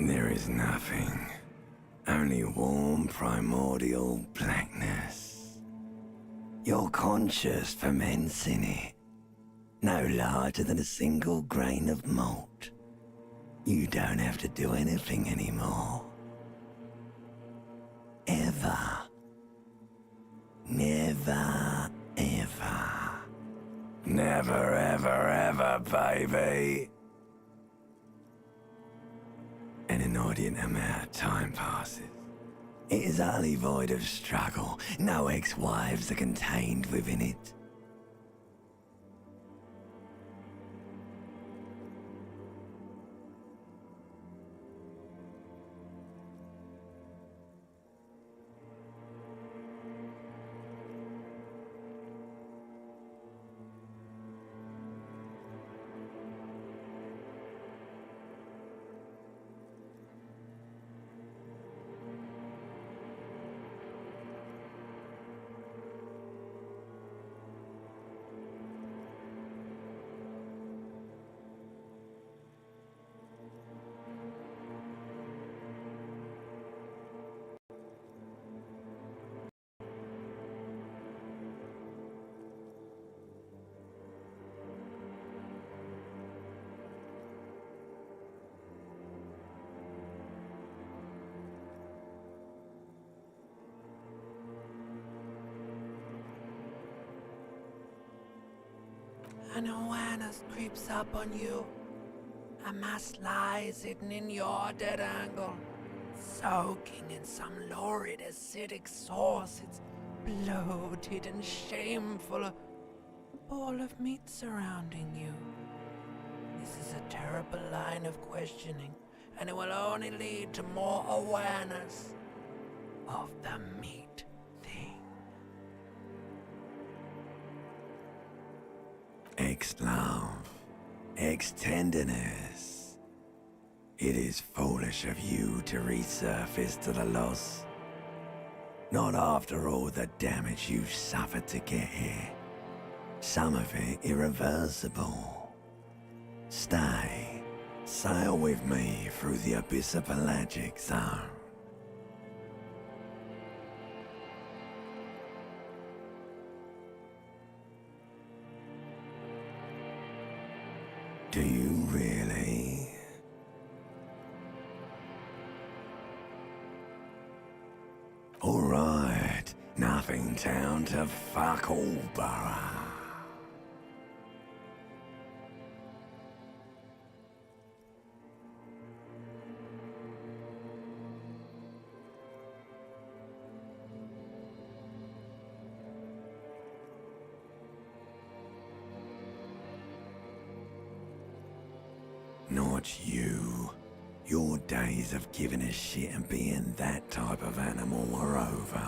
There is nothing. Only warm primordial blackness. Your conscious ferments in it. No larger than a single grain of malt. You don't have to do anything anymore. Ever. Never, ever. Never, ever, ever, baby. An inordinate amount of time passes. It is utterly void of struggle. No ex-wives are contained within it. An awareness creeps up on you. A mass lies hidden in your dead angle, soaking in some lurid acidic sauce. It's bloated and shameful, a ball of meat surrounding you. This is a terrible line of questioning, and it will only lead to more awareness of the meat thing. Ex-love, ex-tenderness. It is foolish of you to resurface to the loss. Not after all the damage you've suffered to get here. Some of it irreversible. Stay. Sail with me through the abyss of pelagic zone. Do you really? Alright, nothing down to fuck all, borough. watch you. Your days of giving a shit and being that type of animal are over.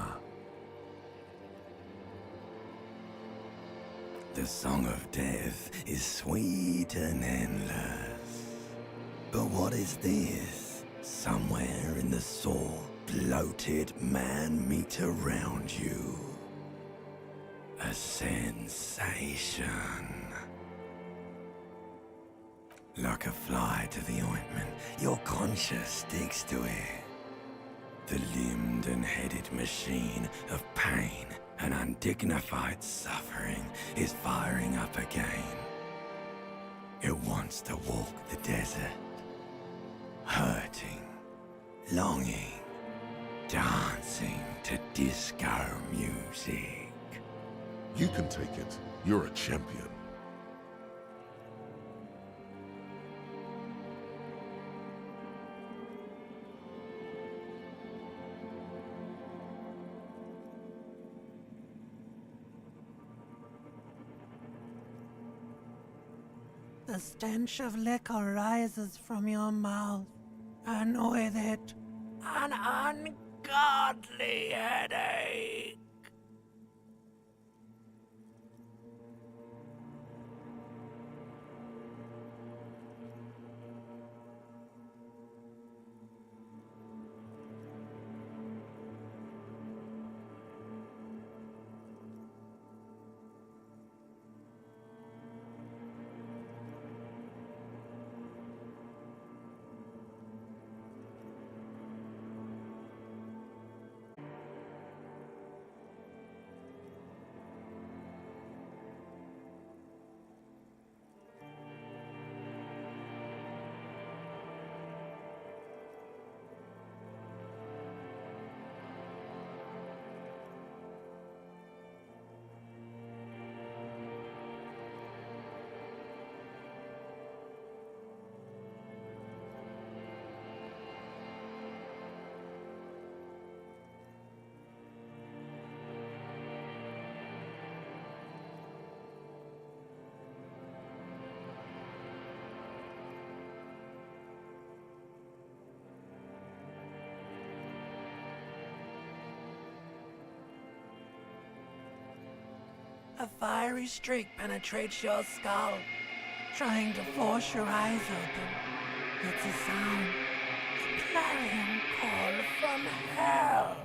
The song of death is sweet and endless. But what is this? Somewhere in the soul, bloated man meet around you. A sensation. Like a fly to the ointment, your conscience sticks to it. The limbed and headed machine of pain and undignified suffering is firing up again. It wants to walk the desert, hurting, longing, dancing to disco music. You can take it. You're a champion. The stench of liquor rises from your mouth, and with it, an ungodly headache. A fiery streak penetrates your skull, trying to force your eyes open. It's a sound, a clarion call from hell.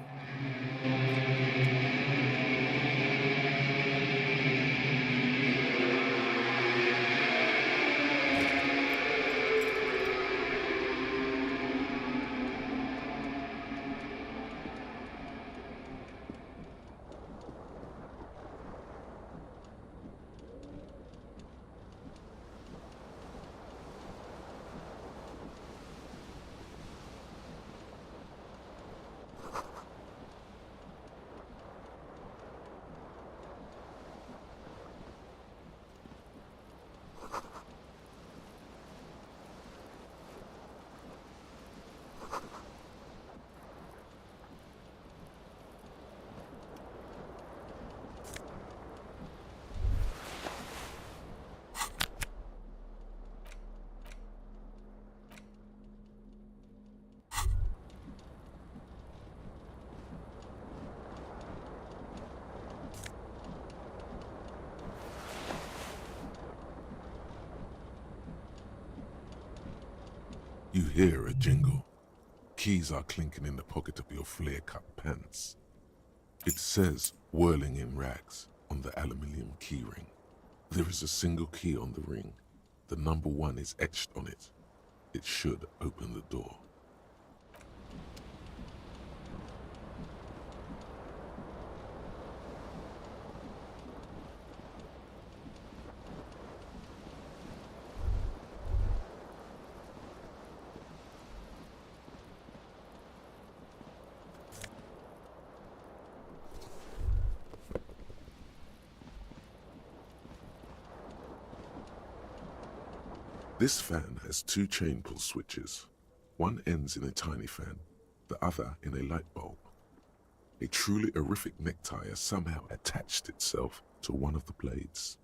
You hear a jingle. Keys are clinking in the pocket of your flare-cut pants. It says, whirling in rags, on the aluminium keyring. There is a single key on the ring. The number 1 is etched on it. It should open the door. This fan has 2 chain pull switches. One ends in a tiny fan, the other in a light bulb. A truly horrific necktie has somehow attached itself to one of the blades.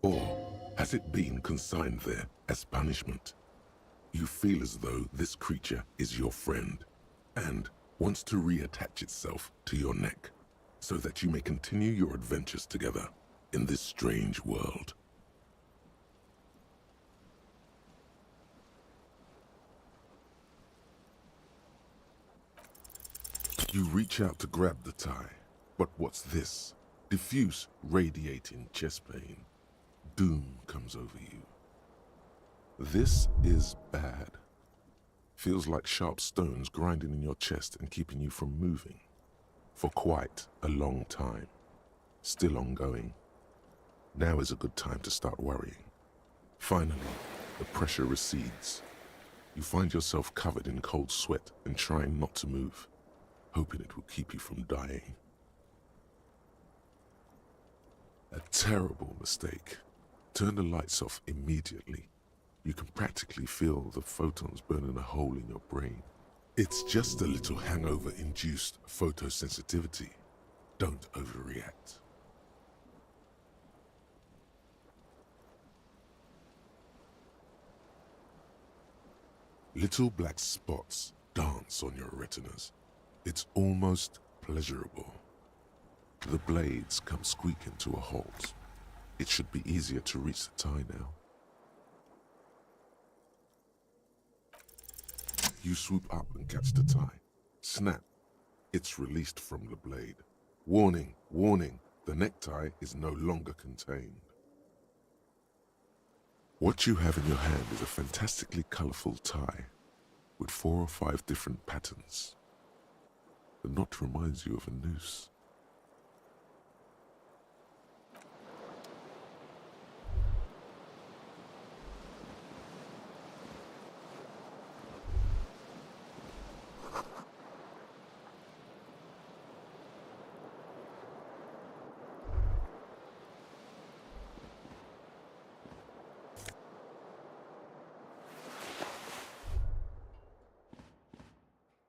Or has it been consigned there as punishment? You feel as though this creature is your friend and wants to reattach itself to your neck so that you may continue your adventures together in this strange world. You reach out to grab the tie, but what's this? Diffuse, radiating chest pain. Doom comes over you. This is bad. Feels like sharp stones grinding in your chest and keeping you from moving for quite a long time. Still ongoing. Now is a good time to start worrying. Finally, the pressure recedes. You find yourself covered in cold sweat and trying not to move, hoping it will keep you from dying. A terrible mistake. Turn the lights off immediately. You can practically feel the photons burning a hole in your brain. It's just a little hangover-induced photosensitivity. Don't overreact. Little black spots dance on your retinas. It's almost pleasurable. The blades come squeaking to a halt. It should be easier to reach the tie now. You swoop up and catch the tie. Snap. It's released from the blade. Warning, warning, the necktie is no longer contained. What you have in your hand is a fantastically colorful tie with 4 or 5 different patterns. The knot reminds you of a noose.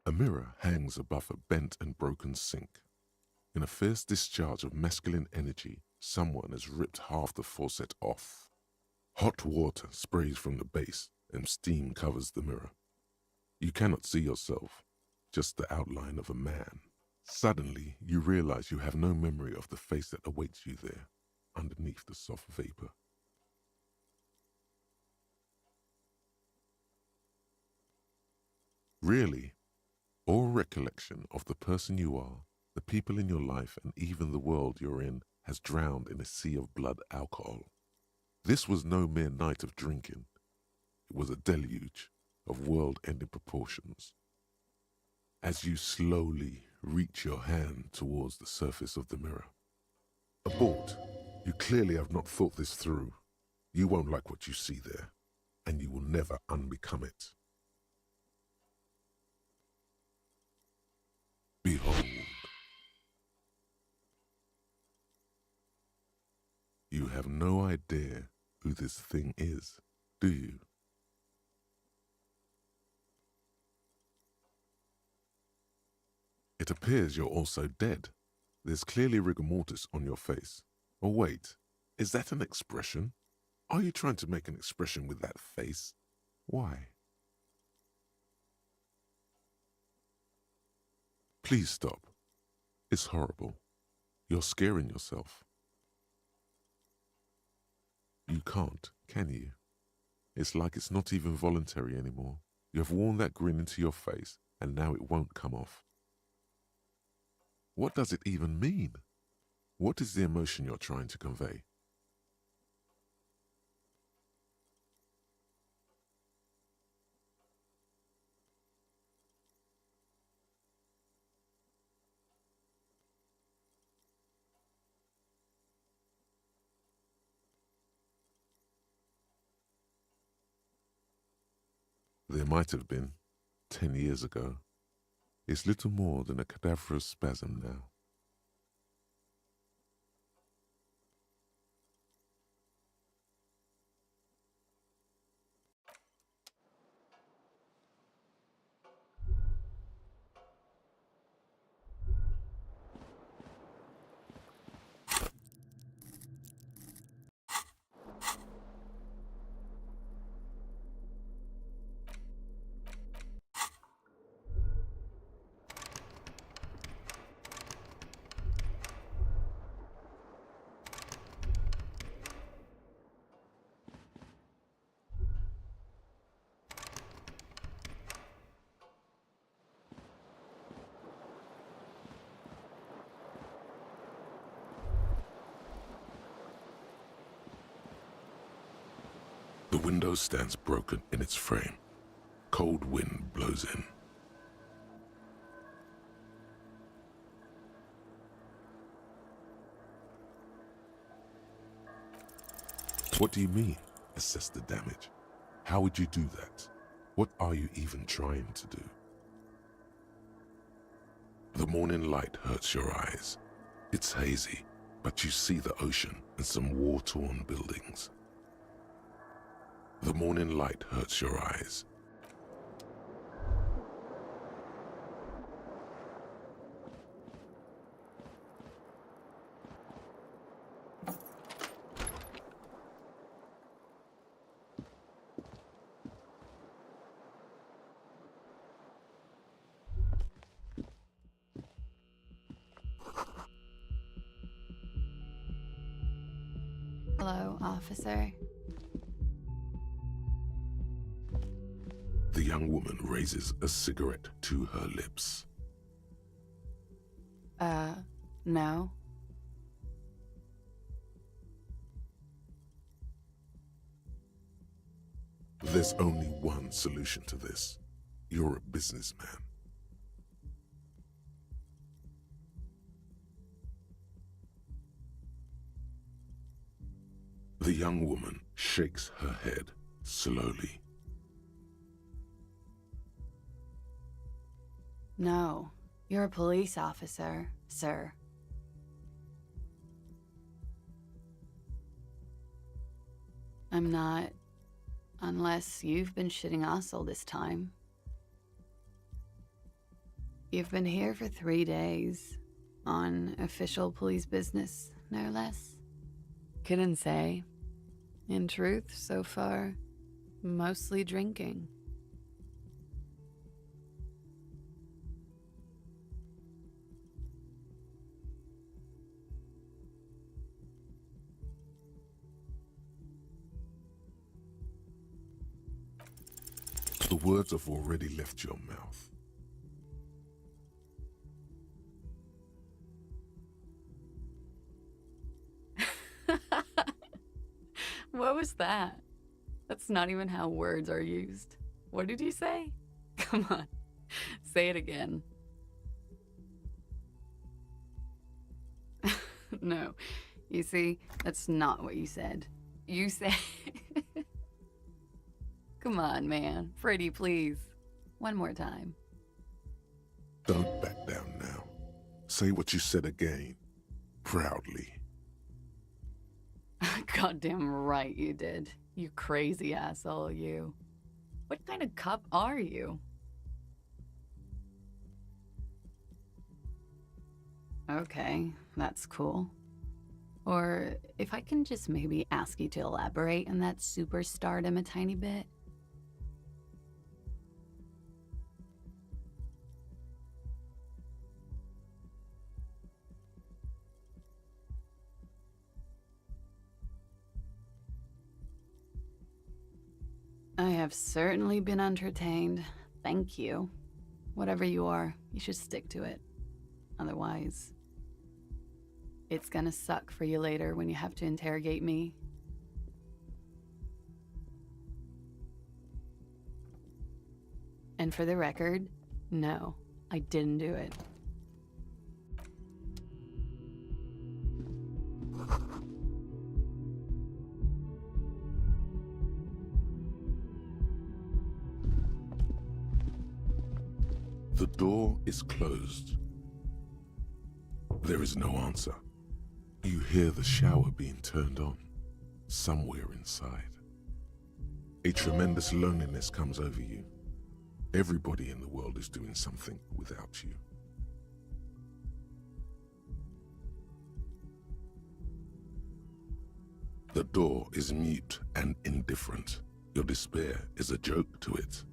A mirror hangs above a bent and broken sink. In a fierce discharge of masculine energy, someone has ripped half the faucet off. Hot water sprays from the base and steam covers the mirror. You cannot see yourself, just the outline of a man. Suddenly, you realize you have no memory of the face that awaits you there, underneath the soft vapor. Really, all recollection of the person you are, the people in your life, and even the world you're in has drowned in a sea of blood alcohol. This was no mere night of drinking. It was a deluge of world-ending proportions. As you slowly reach your hand towards the surface of the mirror. Abort. You clearly have not thought this through. You won't like what you see there, and you will never unbecome it. Behold. You have no idea who this thing is, do you? It appears you're also dead. There's clearly rigor mortis on your face. Oh wait, is that an expression? Are you trying to make an expression with that face? Why? Please stop. It's horrible. You're scaring yourself. You can't, can you? It's like it's not even voluntary anymore. You have worn that grin into your face, and now it won't come off. What does it even mean? What is the emotion you're trying to convey? There might have been, 10 years ago. It's little more than a cadaverous spasm now. window stands broken in its frame. Cold wind blows in. What do you mean, assess the damage? How would you do that? What are you even trying to do? The morning light hurts your eyes. It's hazy, but you see the ocean and some war-torn buildings. The morning light hurts your eyes. Hello, officer. The young woman raises a cigarette to her lips. No. There's only one solution to this. You're a businessman. The young woman shakes her head slowly. No. You're a police officer, sir. I'm not. Unless you've been shitting us all this time. You've been here for 3 days. On official police business, no less. Couldn't say. In truth, so far, mostly drinking. The words have already left your mouth. What was that? That's not even how words are used. What did you say? Come on, say it again. No, you see, that's not what you said. You said... Come on, man. Pretty, please. One more time. Don't back down now. Say what you said again. Proudly. Goddamn right you did. You crazy asshole, you. What kind of cop are you? Okay, that's cool. Or if I can just maybe ask you to elaborate on that superstardom a tiny bit. I have certainly been entertained. Thank you. Whatever you are, you should stick to it. Otherwise, it's gonna suck for you later when you have to interrogate me. And for the record, no, I didn't do it. The door is closed. There is no answer. You hear the shower being turned on, somewhere inside. A tremendous loneliness comes over you. Everybody in the world is doing something without you. The door is mute and indifferent. Your despair is a joke to it.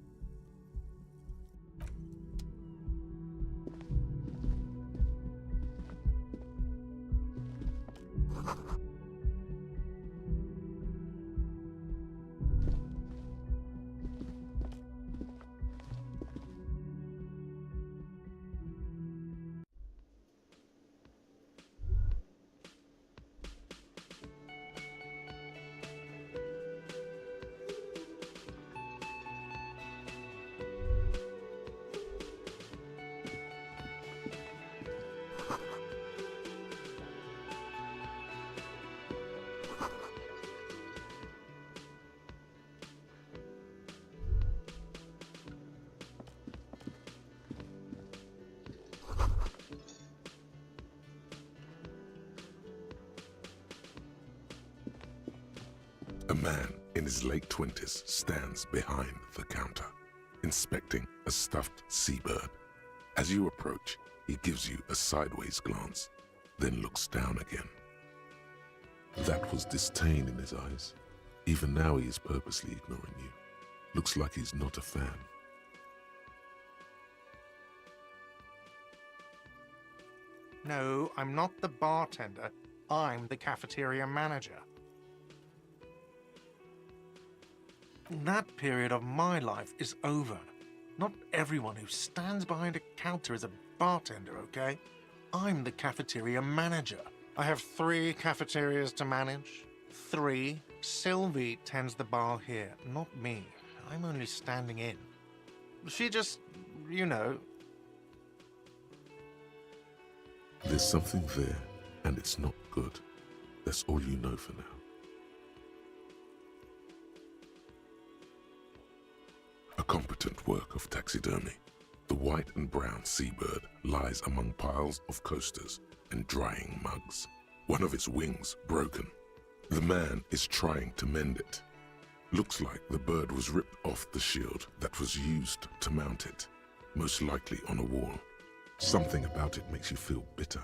A man in his late 20s stands behind the counter, inspecting a stuffed seabird. As you approach, he gives you a sideways glance, then looks down again. That was disdain in his eyes. Even now he is purposely ignoring you. Looks like he's not a fan. No, I'm not the bartender. I'm the cafeteria manager. That period of my life is over. Not everyone who stands behind a counter is a bartender, okay? I'm the cafeteria manager. I have 3 cafeterias to manage. 3. Sylvie tends the bar here, not me. I'm only standing in. She just, you know... There's something there, and it's not good. That's all you know for now. A competent work of taxidermy. The white and brown seabird lies among piles of coasters and drying mugs. One of its wings broken. The man is trying to mend it. Looks like the bird was ripped off the shield that was used to mount it, most likely on a wall. Something about it makes you feel bitter.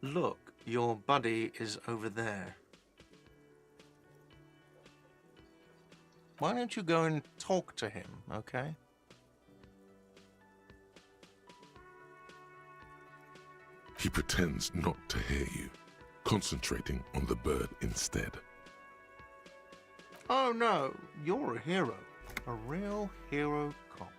Look, your buddy is over there. Why don't you go and talk to him, okay? He pretends not to hear you, concentrating on the bird instead. Oh no, you're a hero. A real hero cop.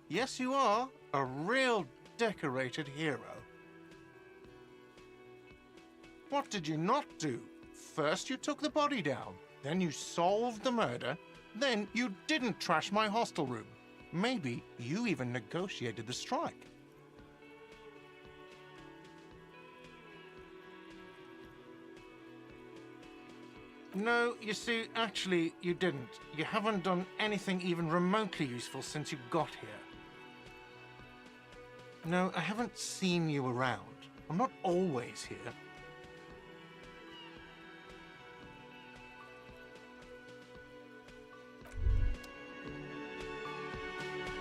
Yes, you are. A real decorated hero. What did you not do? First you took the body down, then you solved the murder, then you didn't trash my hostel room. Maybe you even negotiated the strike. No, you see, actually, you didn't. You haven't done anything even remotely useful since you got here. No, I haven't seen you around. I'm not always here.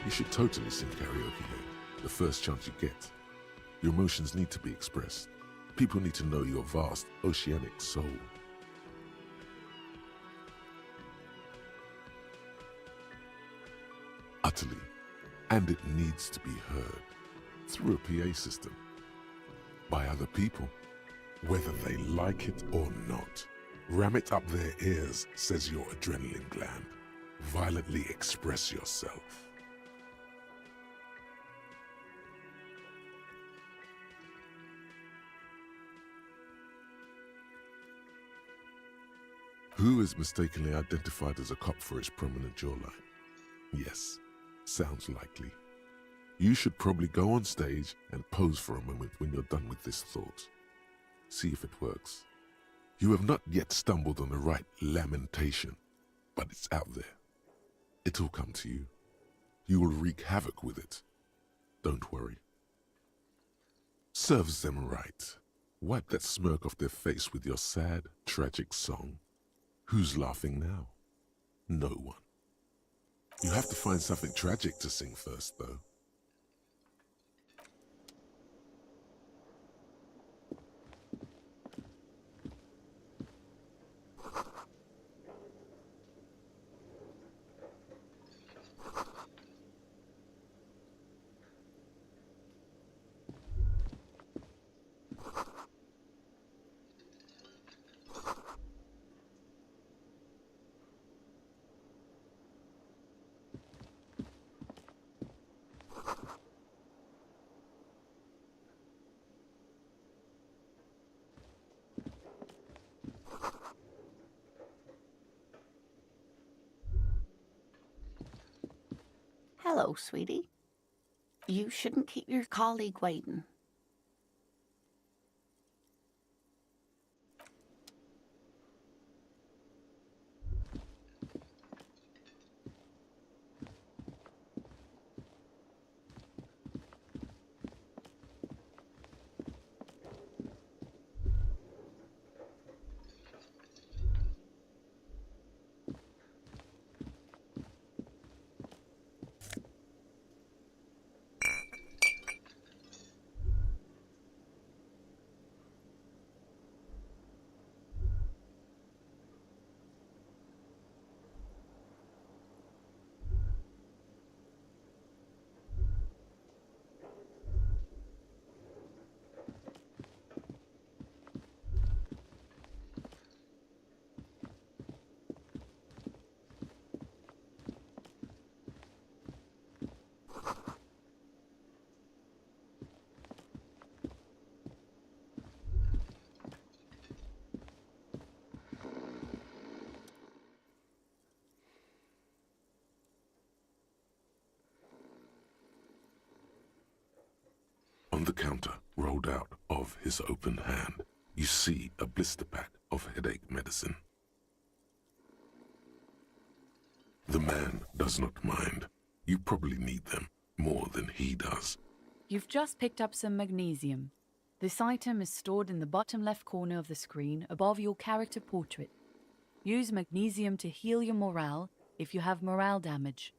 You should totally sing karaoke here, the first chance you get. Your emotions need to be expressed. People need to know your vast, oceanic soul. Utterly. And it needs to be heard. Through a PA system. By other people. Whether they like it or not. Ram it up their ears, says your adrenaline gland. Violently express yourself. Who is mistakenly identified as a cop for his prominent jawline? Yes, sounds likely. You should probably go on stage and pose for a moment when you're done with this thought. See if it works. You have not yet stumbled on the right lamentation, but it's out there. It'll come to you. You will wreak havoc with it. Don't worry. Serves them right. Wipe that smirk off their face with your sad, tragic song. Who's laughing now? No one. You have to find something tragic to sing first, though. Hello, sweetie. You shouldn't keep your colleague waiting. counter rolled out of his open hand, you see a blister pack of headache medicine. The man does not mind. You probably need them more than he does. You've just picked up some magnesium. This item is stored in the bottom left corner of the screen above your character portrait. Use magnesium to heal your morale if you have morale damage.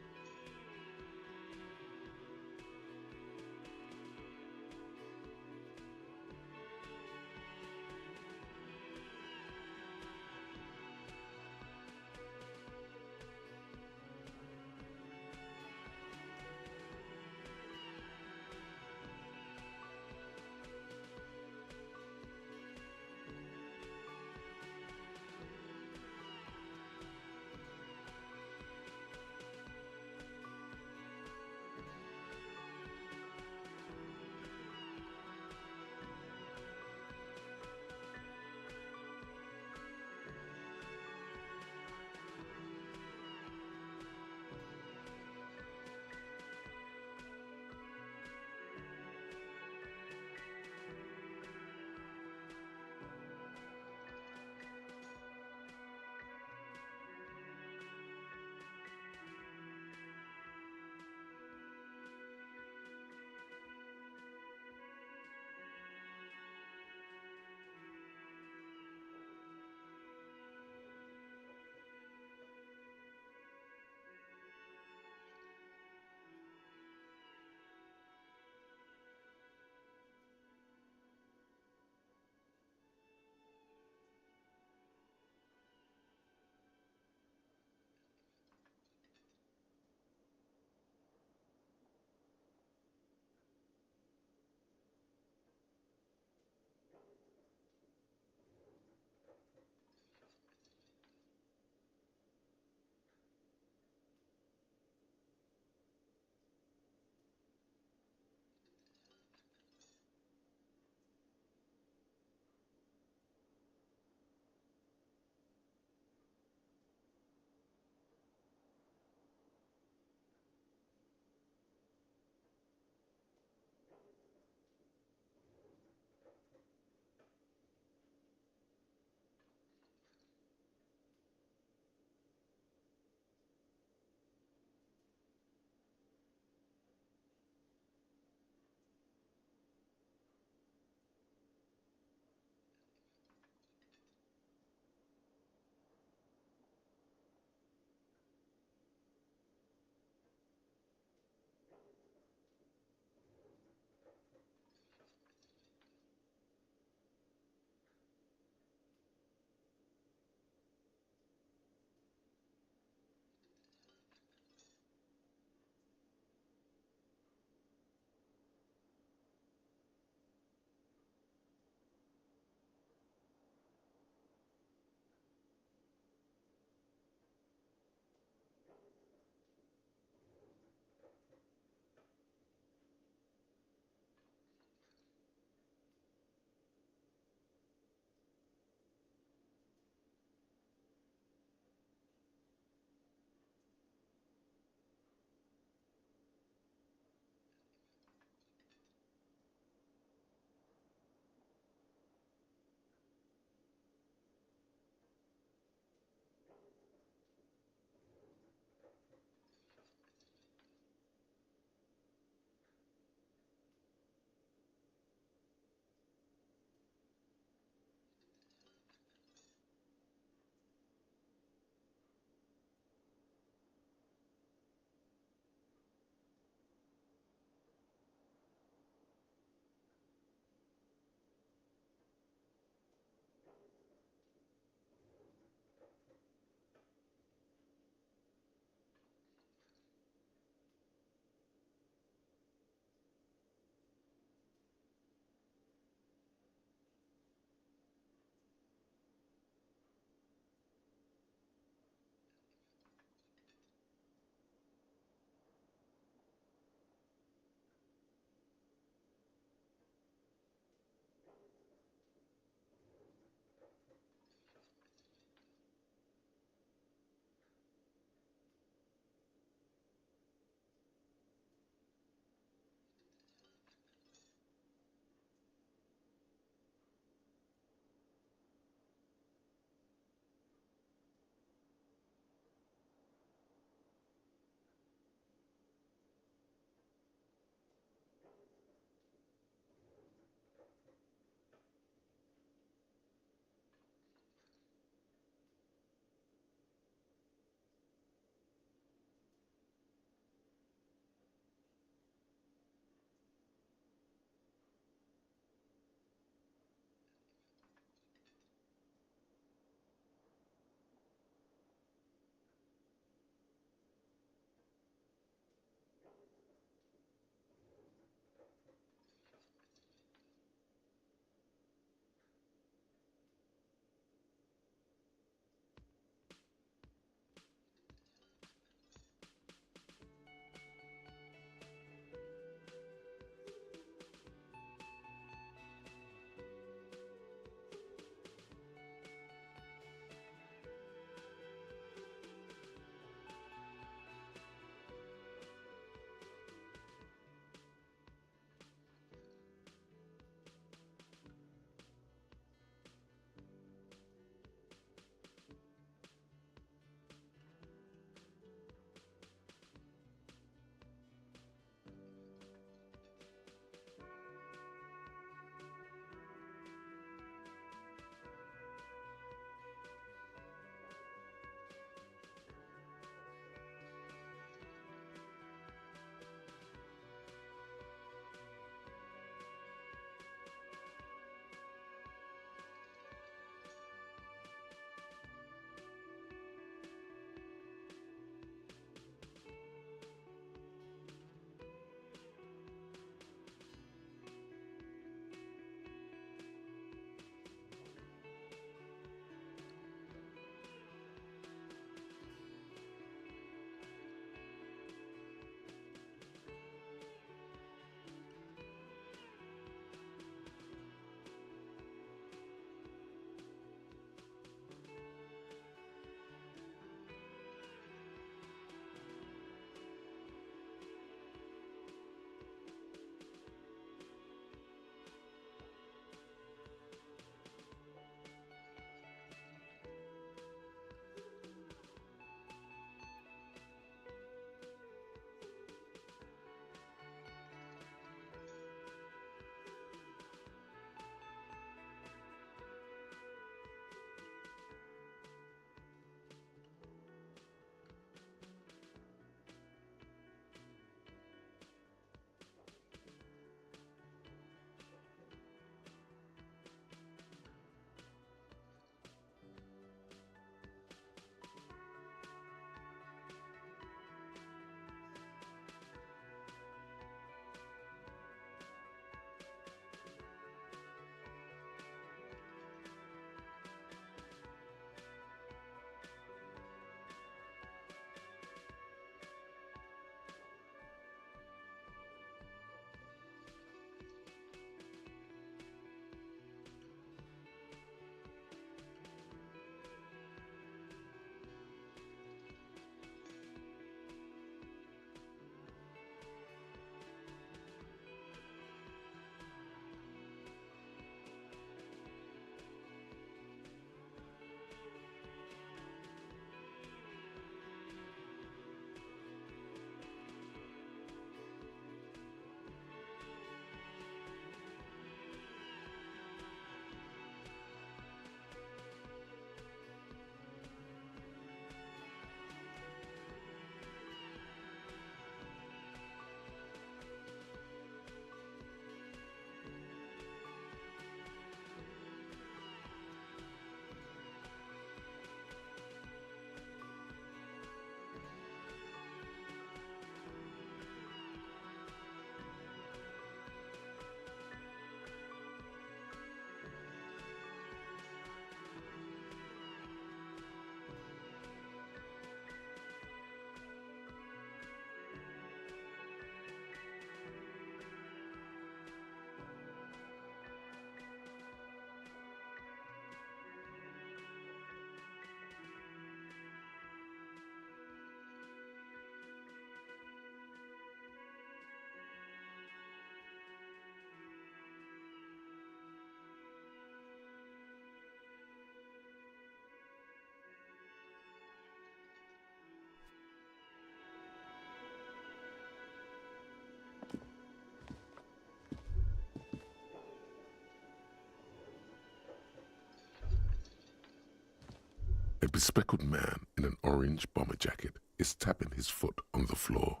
A bespectacled man in an orange bomber jacket is tapping his foot on the floor.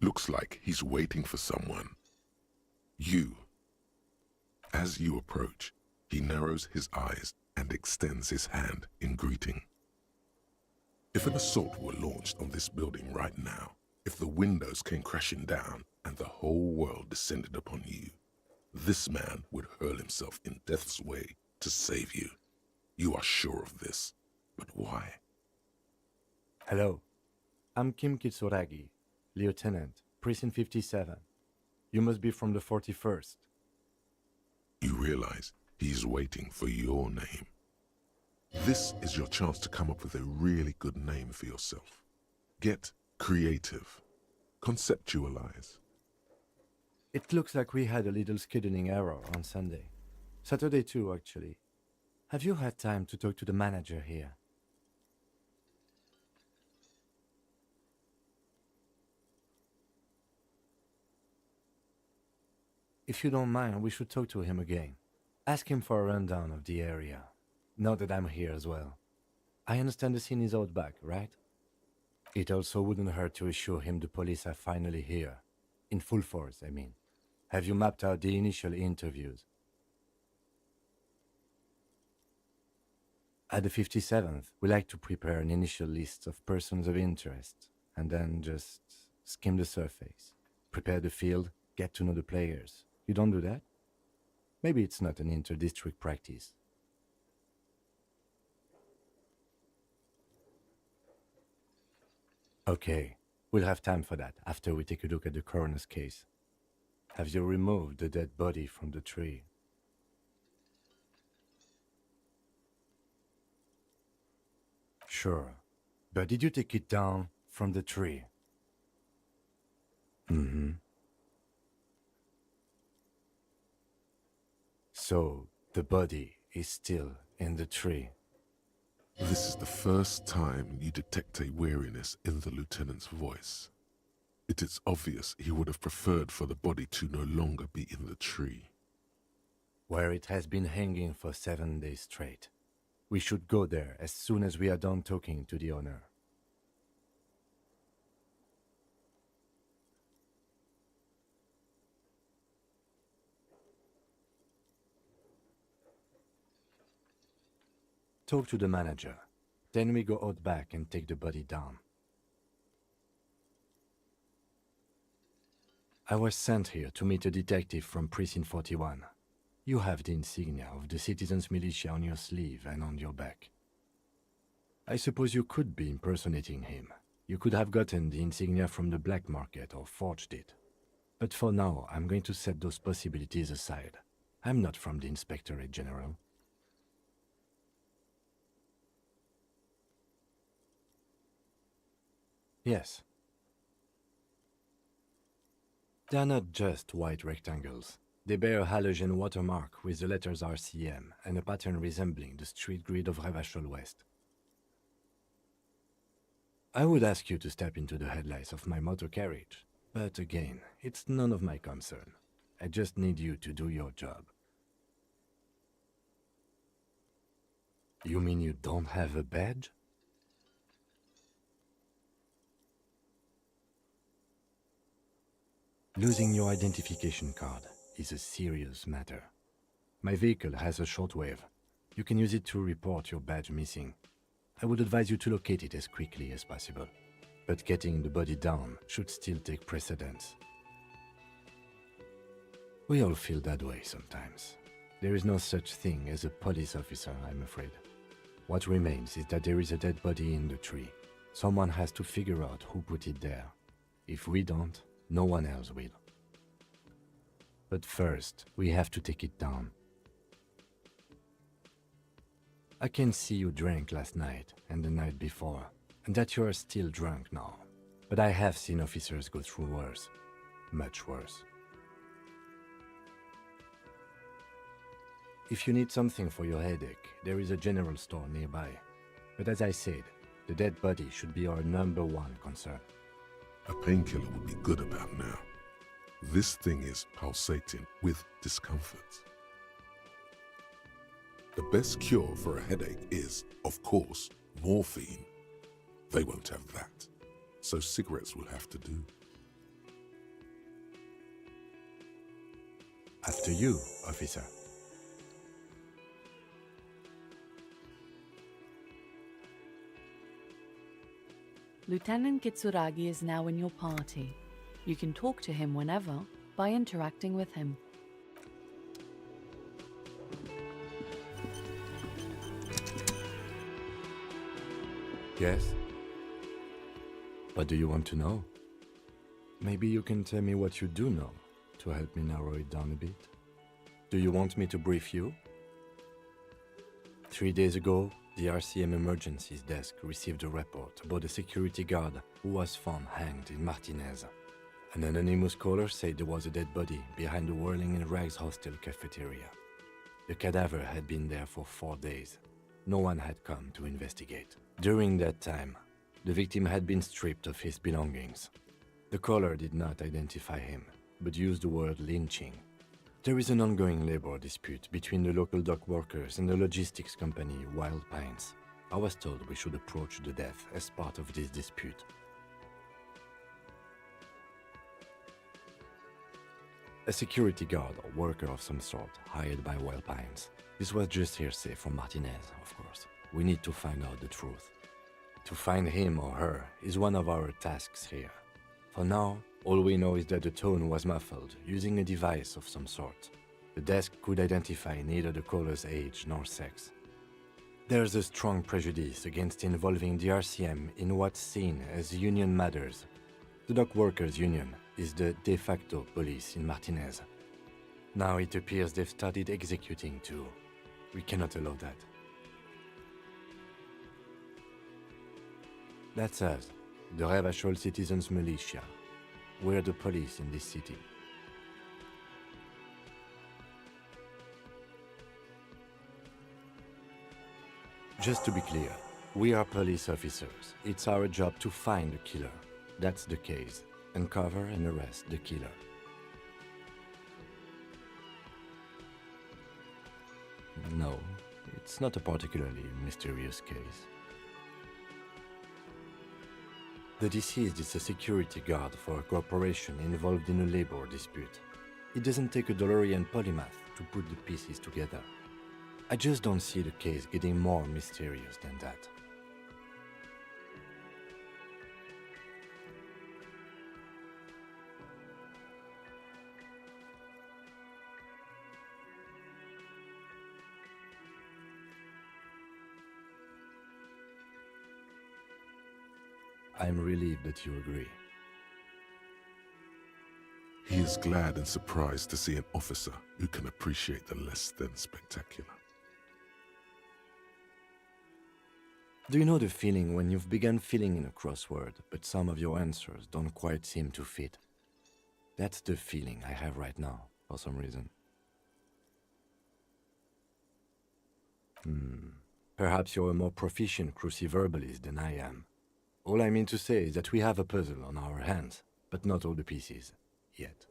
Looks like he's waiting for someone. You. As you approach, he narrows his eyes and extends his hand in greeting. If an assault were launched on this building right now, if the windows came crashing down and the whole world descended upon you, this man would hurl himself in death's way to save you. You are sure of this. But why? Hello. I'm Kim Kitsuragi, Lieutenant, Precinct 57. You must be from the 41st. You realize he's waiting for your name. This is your chance to come up with a really good name for yourself. Get creative. Conceptualize. It looks like we had a little scheduling error on Sunday. Saturday too, actually. Have you had time to talk to the manager here? If you don't mind, we should talk to him again. Ask him for a rundown of the area. Now that I'm here as well. I understand the scene is out back, right? It also wouldn't hurt to assure him the police are finally here. In full force, I mean. Have you mapped out the initial interviews? At the 57th, we like to prepare an initial list of persons of interest, and then just skim the surface. Prepare the field, get to know the players. You don't do that? Maybe it's not an inter-district practice. Okay, we'll have time for that after we take a look at the coroner's case. Have you removed the dead body from the tree? Sure, but did you take it down from the tree? Mm-hmm. So, the body is still in the tree. This is the first time you detect a weariness in the lieutenant's voice. It is obvious he would have preferred for the body to no longer be in the tree. Where it has been hanging for 7 days straight. We should go there as soon as we are done talking to the owner. Talk to the manager. Then we go out back and take the body down. I was sent here to meet a detective from Precinct 41. You have the insignia of the citizens' militia on your sleeve and on your back. I suppose you could be impersonating him. You could have gotten the insignia from the black market or forged it. But for now, I'm going to set those possibilities aside. I'm not from the Inspectorate General. Yes. They are not just white rectangles. They bear a halogen watermark with the letters RCM and a pattern resembling the street grid of Revachol West. I would ask you to step into the headlights of my motor carriage, but again, it's none of my concern. I just need you to do your job. You mean you don't have a badge? Losing your identification card is a serious matter. My vehicle has a shortwave. You can use it to report your badge missing. I would advise you to locate it as quickly as possible. But getting the body down should still take precedence. We all feel that way sometimes. There is no such thing as a police officer, I'm afraid. What remains is that there is a dead body in the tree. Someone has to figure out who put it there. If we don't, no one else will. But first, we have to take it down. I can see you drank last night and the night before, and that you are still drunk now. But I have seen officers go through worse. Much worse. If you need something for your headache, there is a general store nearby. But as I said, the dead body should be our #1 concern. A painkiller would be good about now. This thing is pulsating with discomfort. The best cure for a headache is, of course, Morphine? They won't have that. So cigarettes will have to do. After you, officer. Lieutenant Kitsuragi is now in your party. You can talk to him whenever by interacting with him. Yes? What do you want to know? Maybe you can tell me what you do know to help me narrow it down a bit. Do you want me to brief you? 3 days ago, the RCM Emergencies Desk received a report about a security guard who was found hanged in Martinez. An anonymous caller said there was a dead body behind the Whirling in Rags hostel cafeteria. The cadaver had been there for 4 days. No one had come to investigate. During that time, the victim had been stripped of his belongings. The caller did not identify him, but used the word lynching. There is an ongoing labor dispute between the local dock workers and the logistics company Wild Pines. I was told we should approach the death as part of this dispute. A security guard or worker of some sort hired by Wild Pines. This was just hearsay from Martinez, of course. We need to find out the truth. To find him or her is one of our tasks here. For now, all we know is that the tone was muffled using a device of some sort. The desk could identify neither the caller's age nor sex. There's a strong prejudice against involving the RCM in what's seen as union matters. The dock workers' union is the de facto police in Martinez. Now it appears they've started executing too. We cannot allow that. That's us, the Revachol Citizens Militia. We're the police in this city. Just to be clear, we are police officers. It's our job to find the killer. That's the case. Uncover and arrest the killer. No, it's not a particularly mysterious case. The deceased is a security guard for a corporation involved in a labor dispute. It doesn't take a DeLorean polymath to put the pieces together. I just don't see the case getting more mysterious than that. I'm relieved that you agree. He is glad and surprised to see an officer who can appreciate the less than spectacular. Do you know the feeling when you've begun filling in a crossword, but some of your answers don't quite seem to fit? That's the feeling I have right now, for some reason. Perhaps you're a more proficient cruciverbalist than I am. All I mean to say is that we have a puzzle on our hands, but not all the pieces, yet.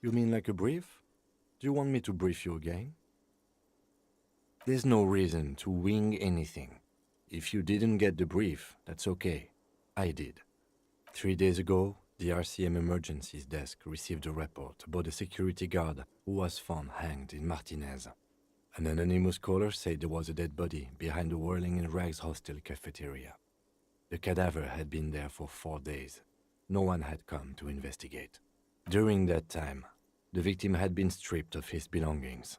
You mean like a brief? Do you want me to brief you again? There's no reason to wing anything. If you didn't get the brief, that's okay. I did. 3 days ago, the RCM Emergencies Desk received a report about a security guard who was found hanged in Martinez. An anonymous caller said there was a dead body behind the Whirling in Rags hostel cafeteria. The cadaver had been there for 4 days. No one had come to investigate. During that time, the victim had been stripped of his belongings.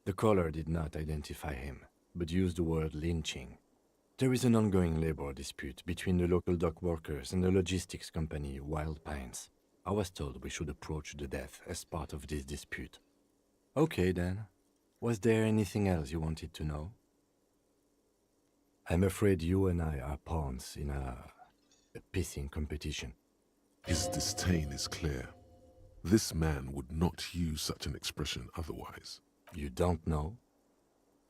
The caller did not identify him, but used the word lynching. There is an ongoing labor dispute between the local dock workers and the logistics company Wild Pines. I was told we should approach the death as part of this dispute. Okay then. Was there anything else you wanted to know? I'm afraid you and I are pawns in a pissing competition. His disdain is clear. This man would not use such an expression otherwise. You don't know?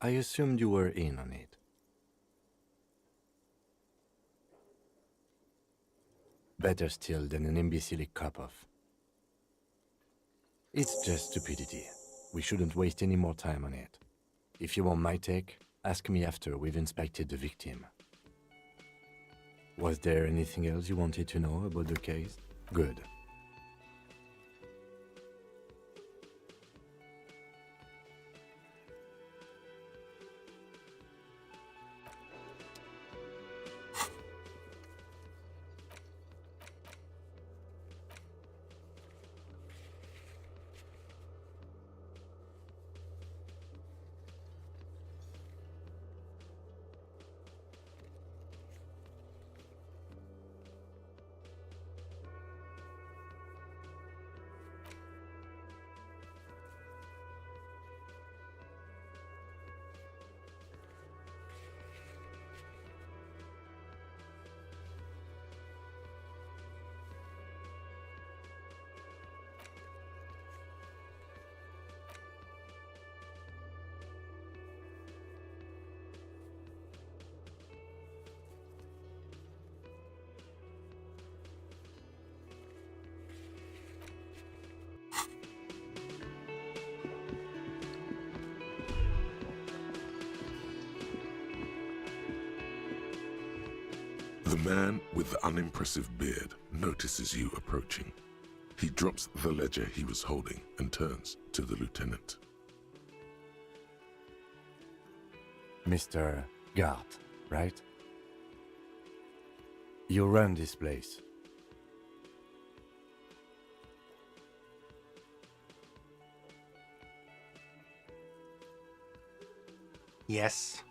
I assumed you were in on it. Better still than an imbecilic cop-off. It's just stupidity. We shouldn't waste any more time on it. If you want my take, ask me after we've inspected the victim. Was there anything else you wanted to know about the case? Good. The man with the unimpressive beard notices you approaching. He drops the ledger he was holding and turns to the lieutenant. Mr. Gart, right? You run this place. Yes.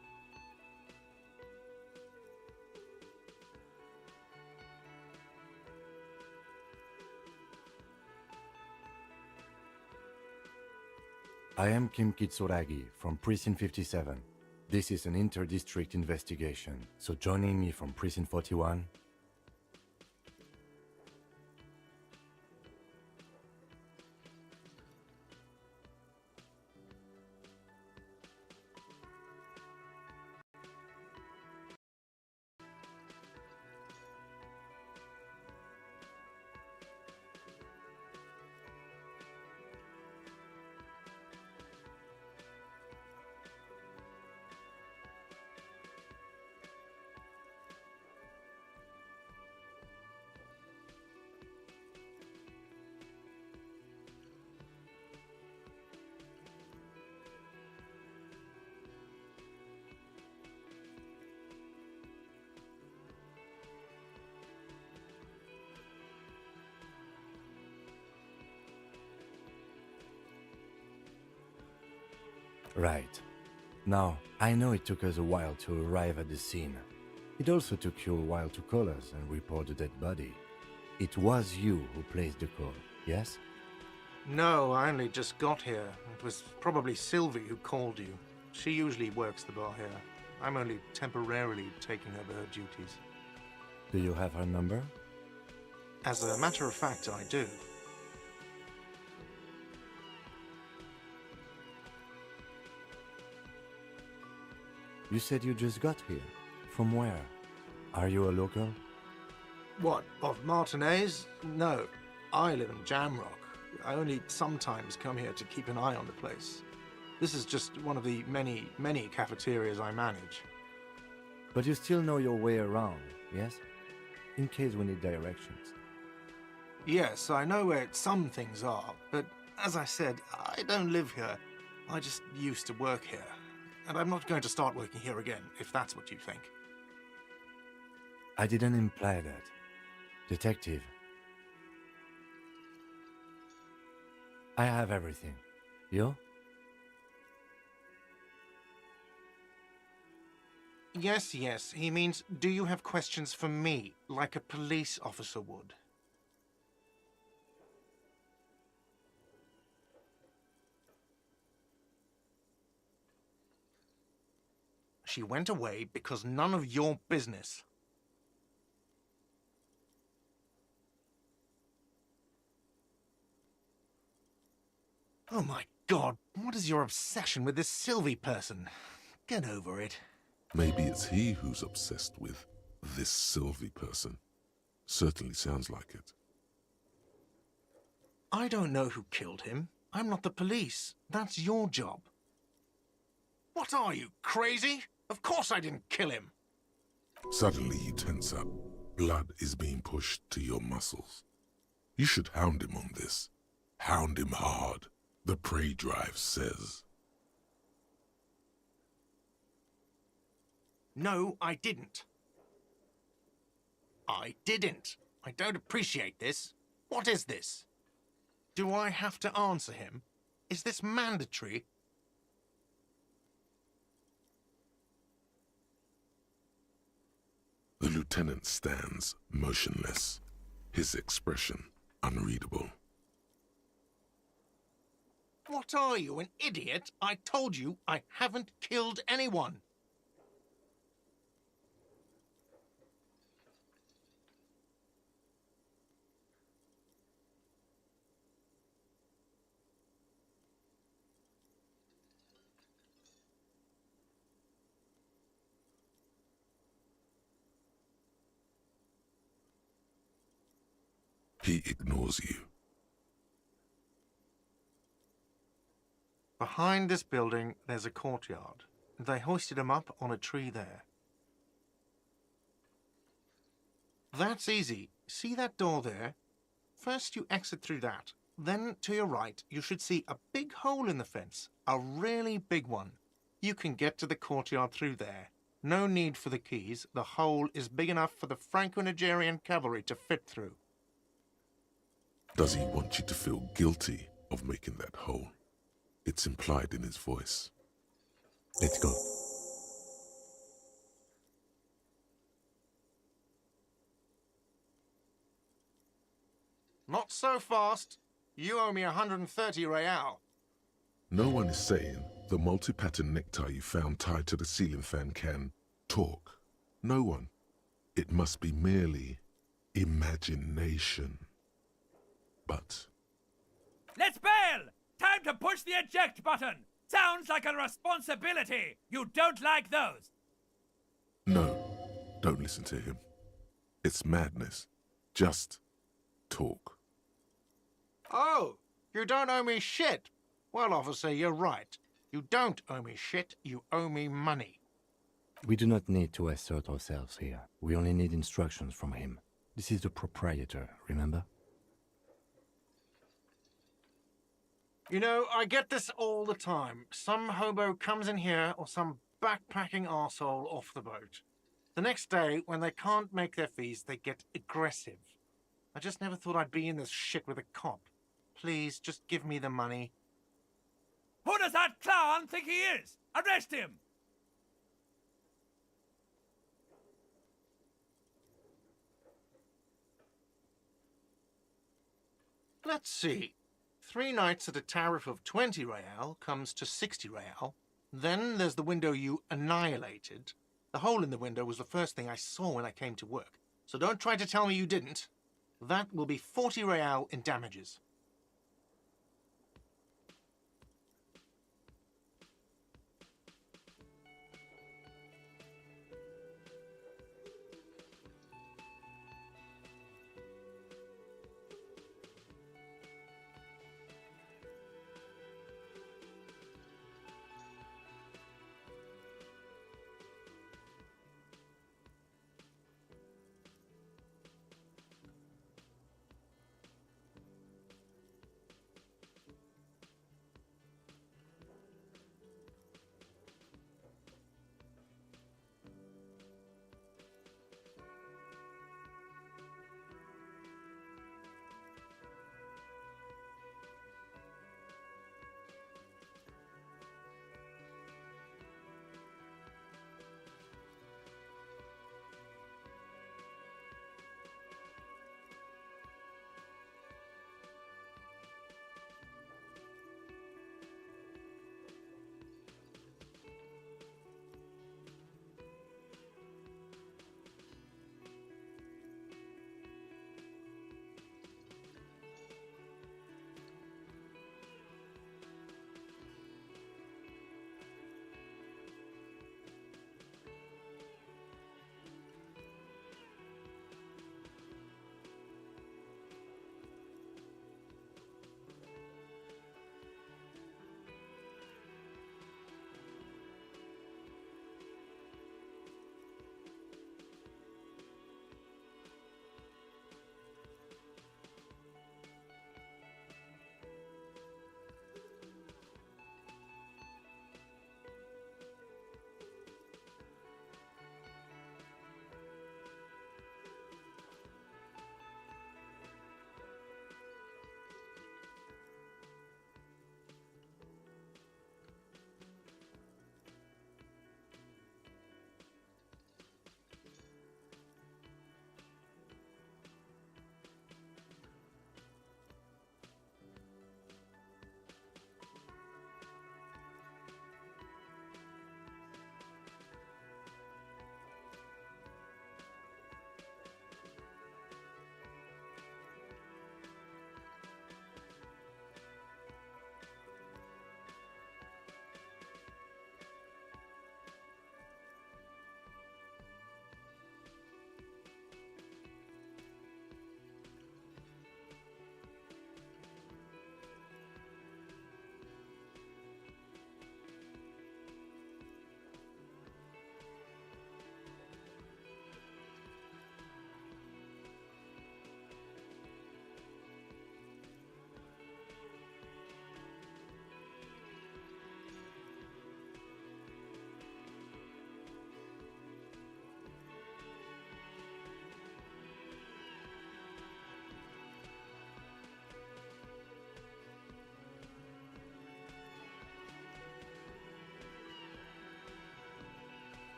I am Kim Kitsuragi from Precinct 57. This is an inter-district investigation, so joining me from Precinct 41... Right. Now, I know it took us a while to arrive at the scene. It also took you a while to call us and report the dead body. It was you who placed the call, yes? No, I only just got here. It was probably Sylvie who called you. She usually works the bar here. I'm only temporarily taking over her duties. Do you have her number? As a matter of fact, I do. You said you just got here. From where? Are you a local? What, of Martinez? No, I live in Jamrock. I only sometimes come here to keep an eye on the place. This is just one of the many, many cafeterias I manage. But you still know your way around, yes? In case we need directions. Yes, I know where some things are, but as I said, I don't live here. I just used to work here. And I'm not going to start working here again, if that's what you think. I didn't imply that. Detective. I have everything. You? Yes, yes. He means, do you have questions for me, like a police officer would? She went away because none of your business. Oh my God, what is your obsession with this Sylvie person? Get over it. Maybe it's he who's obsessed with this Sylvie person. Certainly sounds like it. I don't know who killed him. I'm not the police. That's your job. What are you, crazy? Of course I didn't kill him. Suddenly you tense up. Blood is being pushed to your muscles. You should hound him on this. Hound him hard. The prey drive says. No, I didn't. I didn't. I don't appreciate this. What is this? Do I have to answer him? Is this mandatory? The lieutenant stands motionless, his expression unreadable. What are you, an idiot? I told you I haven't killed anyone. He ignores you. Behind this building, there's a courtyard. They hoisted him up on a tree there. That's easy. See that door there? First you exit through that. Then, to your right, you should see a big hole in the fence. A really big one. You can get to the courtyard through there. No need for the keys. The hole is big enough for the Franco-Nigerian cavalry to fit through. Does he want you to feel guilty of making that hole? It's implied in his voice. Let's go. Not so fast. You owe me 130 real. No one is saying the multi-pattern necktie you found tied to the ceiling fan can talk. No one. It must be merely imagination. But Let's bail! Time to push the eject button! Sounds like a responsibility! You don't like those! no, don't listen to him. It's madness. Just talk. Oh, you don't owe me shit. Well, officer, you're right. You don't owe me shit, you owe me money. We do not need to assert ourselves here. We only need instructions from him. This is the proprietor, remember? You know, I get this all the time. Some hobo comes in here or some backpacking arsehole off the boat. The next day, when they can't make their fees, they get aggressive. I just never thought I'd be in this shit with a cop. Please, just give me the money. Who does that clown think he is? Arrest him! Let's see. 3 nights at a tariff of 20 real comes to 60 real. Then there's the window you annihilated. The hole in the window was the first thing I saw when I came to work. So don't try to tell me you didn't. That will be 40 real in damages.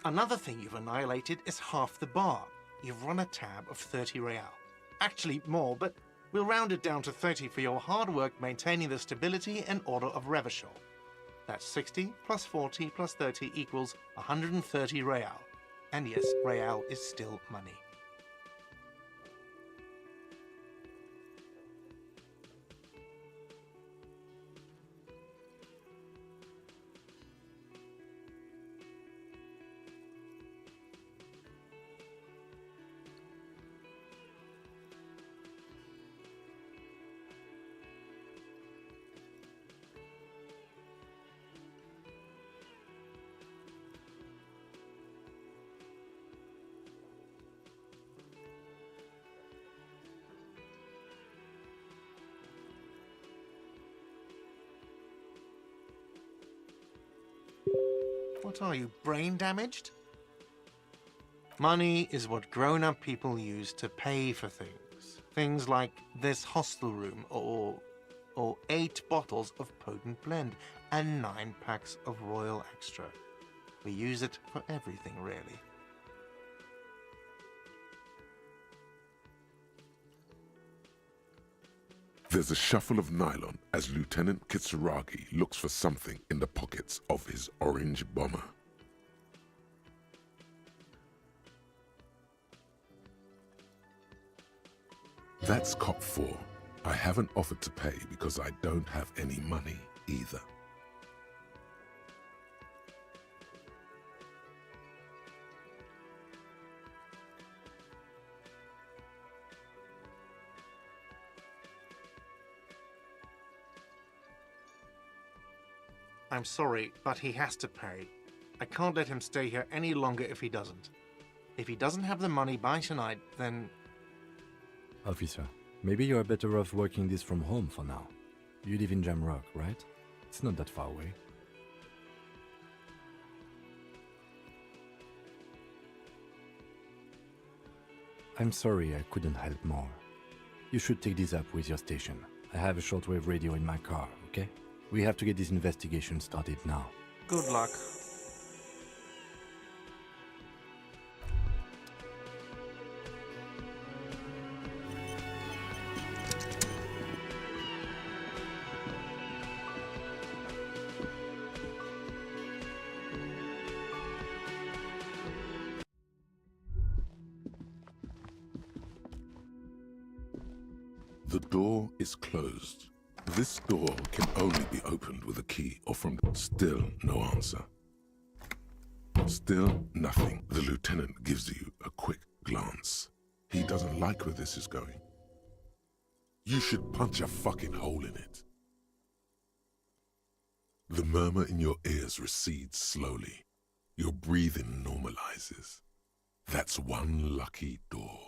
Another thing you've annihilated is half the bar. You've run a tab of 30 real. Actually more, but we'll round it down to 30 for your hard work maintaining the stability and order of Revachol. That's 60 plus 40 plus 30 equals 130 real. And yes, real is still money. What are you, brain damaged? Money is what grown-up people use to pay for things. Things like this hostel room or 8 bottles of potent blend and 9 packs of Royal Extra. We use it for everything, really. There's a shuffle of nylon as Lieutenant Kitsuragi looks for something in the pockets of his orange bomber. That's cop 4. I haven't offered to pay because I don't have any money either. I'm sorry, but he has to pay. I can't let him stay here any longer if he doesn't. If he doesn't have the money by tonight, then... Officer, maybe you are better off working this from home for now. You live in Jamrock, right? It's not that far away. I'm sorry I couldn't help more. You should take this up with your station. I have a shortwave radio in my car, okay? We have to get this investigation started now. Good luck. The door is closed. This door can only be opened with a key or from... Still no answer. Still nothing. The lieutenant gives you a quick glance. He doesn't like where this is going. You should punch a fucking hole in it. The murmur in your ears recedes slowly. Your breathing normalizes. That's one lucky door.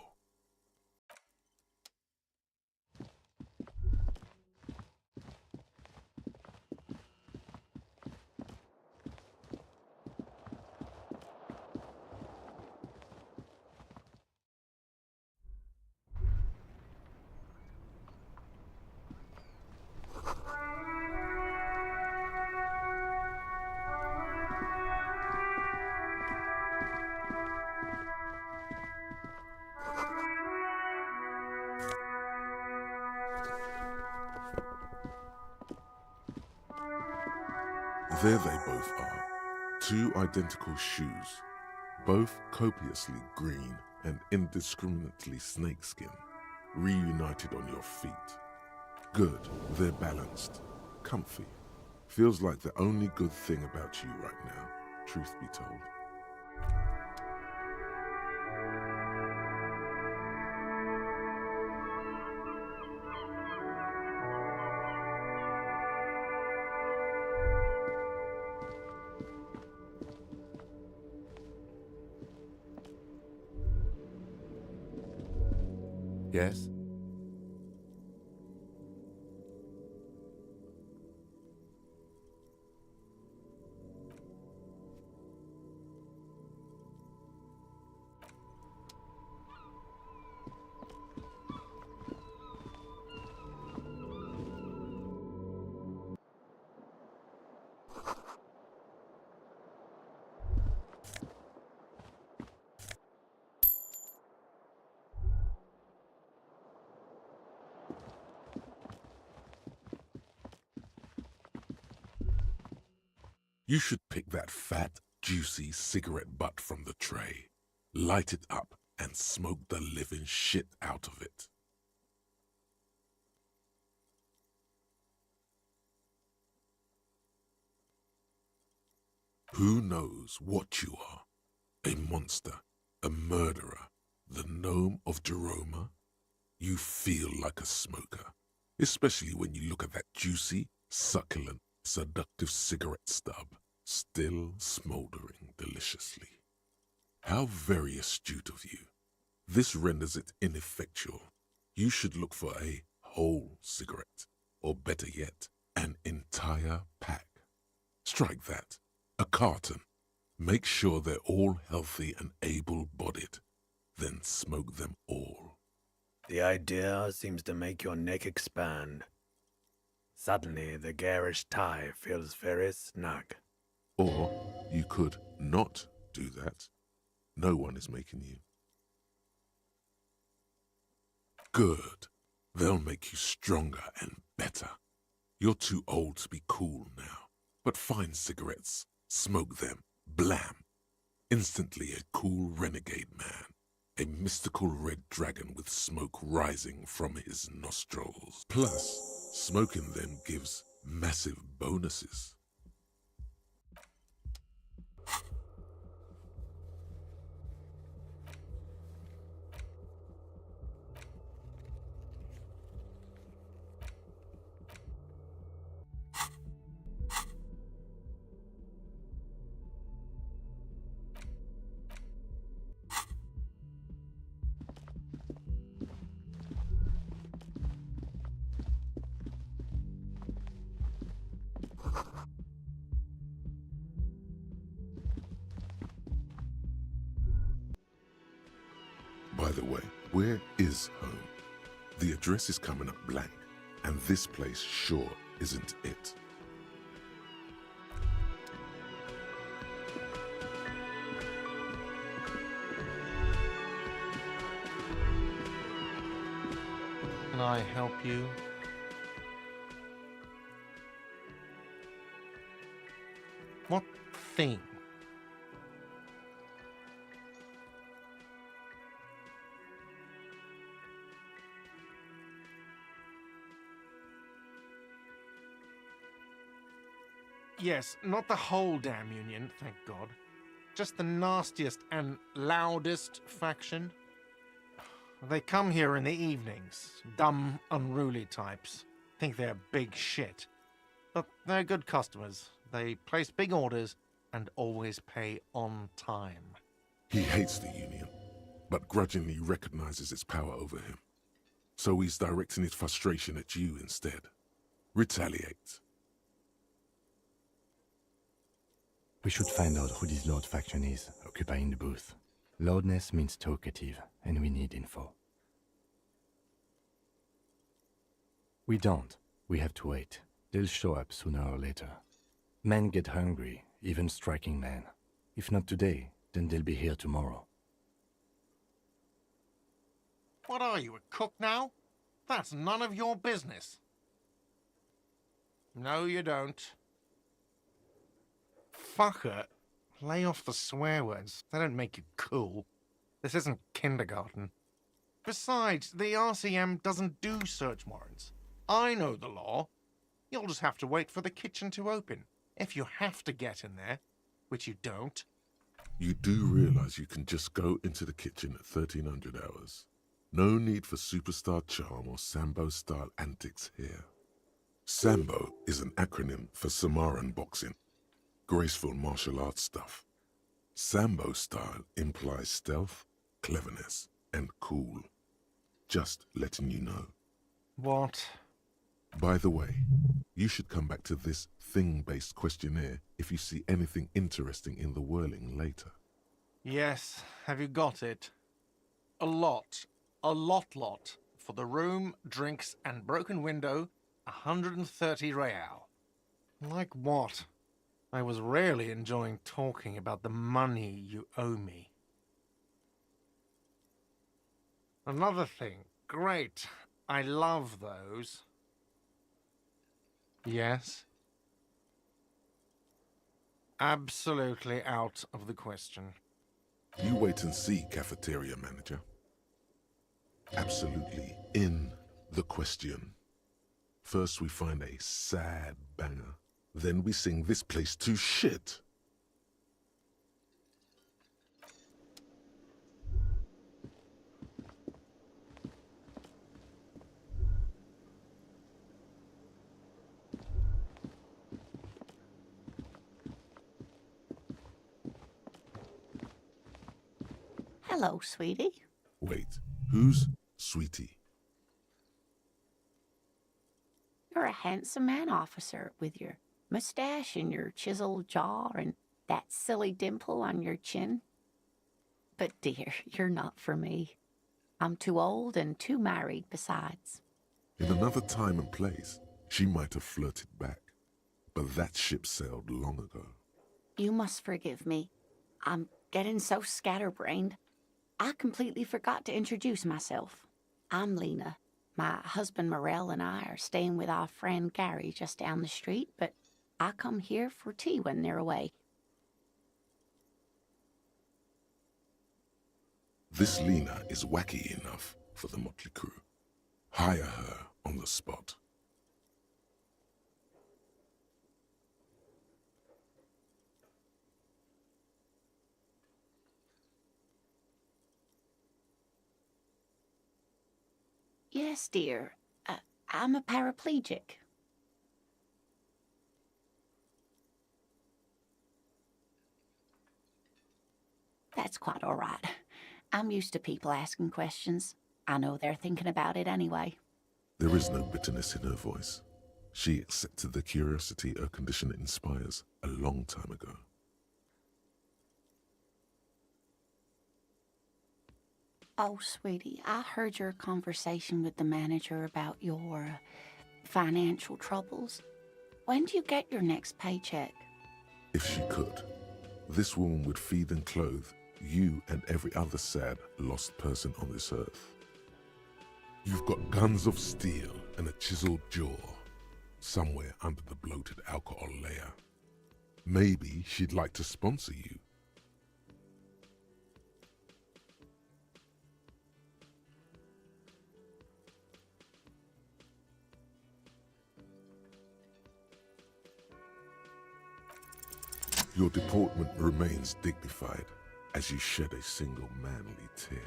There they both are, 2 identical shoes, both copiously green and indiscriminately snakeskin, reunited on your feet. Good, they're balanced, comfy. Feels like the only good thing about you right now, truth be told. Yes? You should pick that fat, juicy cigarette butt from the tray, light it up, and smoke the living shit out of it. Who knows what you are? A monster, a murderer, the gnome of Jeroma? You feel like a smoker, especially when you look at that juicy, succulent, seductive cigarette stub, still smoldering deliciously. How very astute of you. This renders it ineffectual. You should look for a whole cigarette, or better yet, an entire pack. Strike that. A carton. Make sure they're all healthy and able-bodied. Then smoke them all. The idea seems to make your neck expand. Suddenly, the garish tie feels very snug. Or you could not do that. No one is making you. Good. They'll make you stronger and better. You're too old to be cool now. But find cigarettes, smoke them, blam. Instantly a cool renegade man. A mystical red dragon with smoke rising from his nostrils. Plus, smoking them gives massive bonuses. By the way, where is home? The address is coming up blank, and this place sure isn't it. Can I help you? What thing? Yes, not the whole damn union, thank God. Just the nastiest and loudest faction. They come here in the evenings. Dumb, unruly types. Think they're big shit. But they're good customers. They place big orders and always pay on time. He hates the Union, but grudgingly recognizes its power over him. So he's directing his frustration at you instead. Retaliate. We should find out who this Lord faction is, occupying the booth. Loudness means talkative, and we need info. We don't. We have to wait. They'll show up sooner or later. Men get hungry, even striking men. If not today, then they'll be here tomorrow. What are you, a cook now? That's none of your business. No, you don't. Fucker, lay off the swear words. They don't make you cool. This isn't kindergarten. Besides, the RCM doesn't do search warrants. I know the law. You'll just have to wait for the kitchen to open. If you have to get in there, which you don't. You do realize you can just go into the kitchen at 1300 hours. No need for superstar charm or Sambo-style antics here. Sambo is an acronym for Samoan boxing. Graceful martial arts stuff. Sambo style implies stealth, cleverness, and cool. Just letting you know. What? By the way, you should come back to this thing-based questionnaire if you see anything interesting in the whirling later. Yes, have you got it? A lot. A lot. For the room, drinks, and broken window, 130 real. Like what? I was rarely enjoying talking about the money you owe me. Another thing. Great. I love those. Yes? Absolutely out of the question. You wait and see, cafeteria manager. Absolutely in the question. First we find a sad banger, then we sing this place to shit. Hello, sweetie. Wait, who's Sweetie? You're a handsome man, officer, with your mustache and your chiseled jaw and that silly dimple on your chin. But dear, you're not for me. I'm too old and too married besides. In another time and place, she might have flirted back, but that ship sailed long ago. You must forgive me. I'm getting so scatterbrained. I completely forgot to introduce myself. I'm Lena. My husband Morel and I are staying with our friend Gary just down the street, but I come here for tea when they're away. This Lena is wacky enough for the motley crew. Hire her on the spot. Yes, dear. I'm a paraplegic. That's quite all right. I'm used to people asking questions. I know they're thinking about it anyway. There is no bitterness in her voice. She accepted the curiosity her condition inspires a long time ago. Oh, sweetie, I heard your conversation with the manager about your financial troubles. When do you get your next paycheck? If she could, this woman would feed and clothe you and every other sad, lost person on this earth. You've got guns of steel and a chiseled jaw, somewhere under the bloated alcohol layer. Maybe she'd like to sponsor you. Your deportment remains dignified as you shed a single manly tear.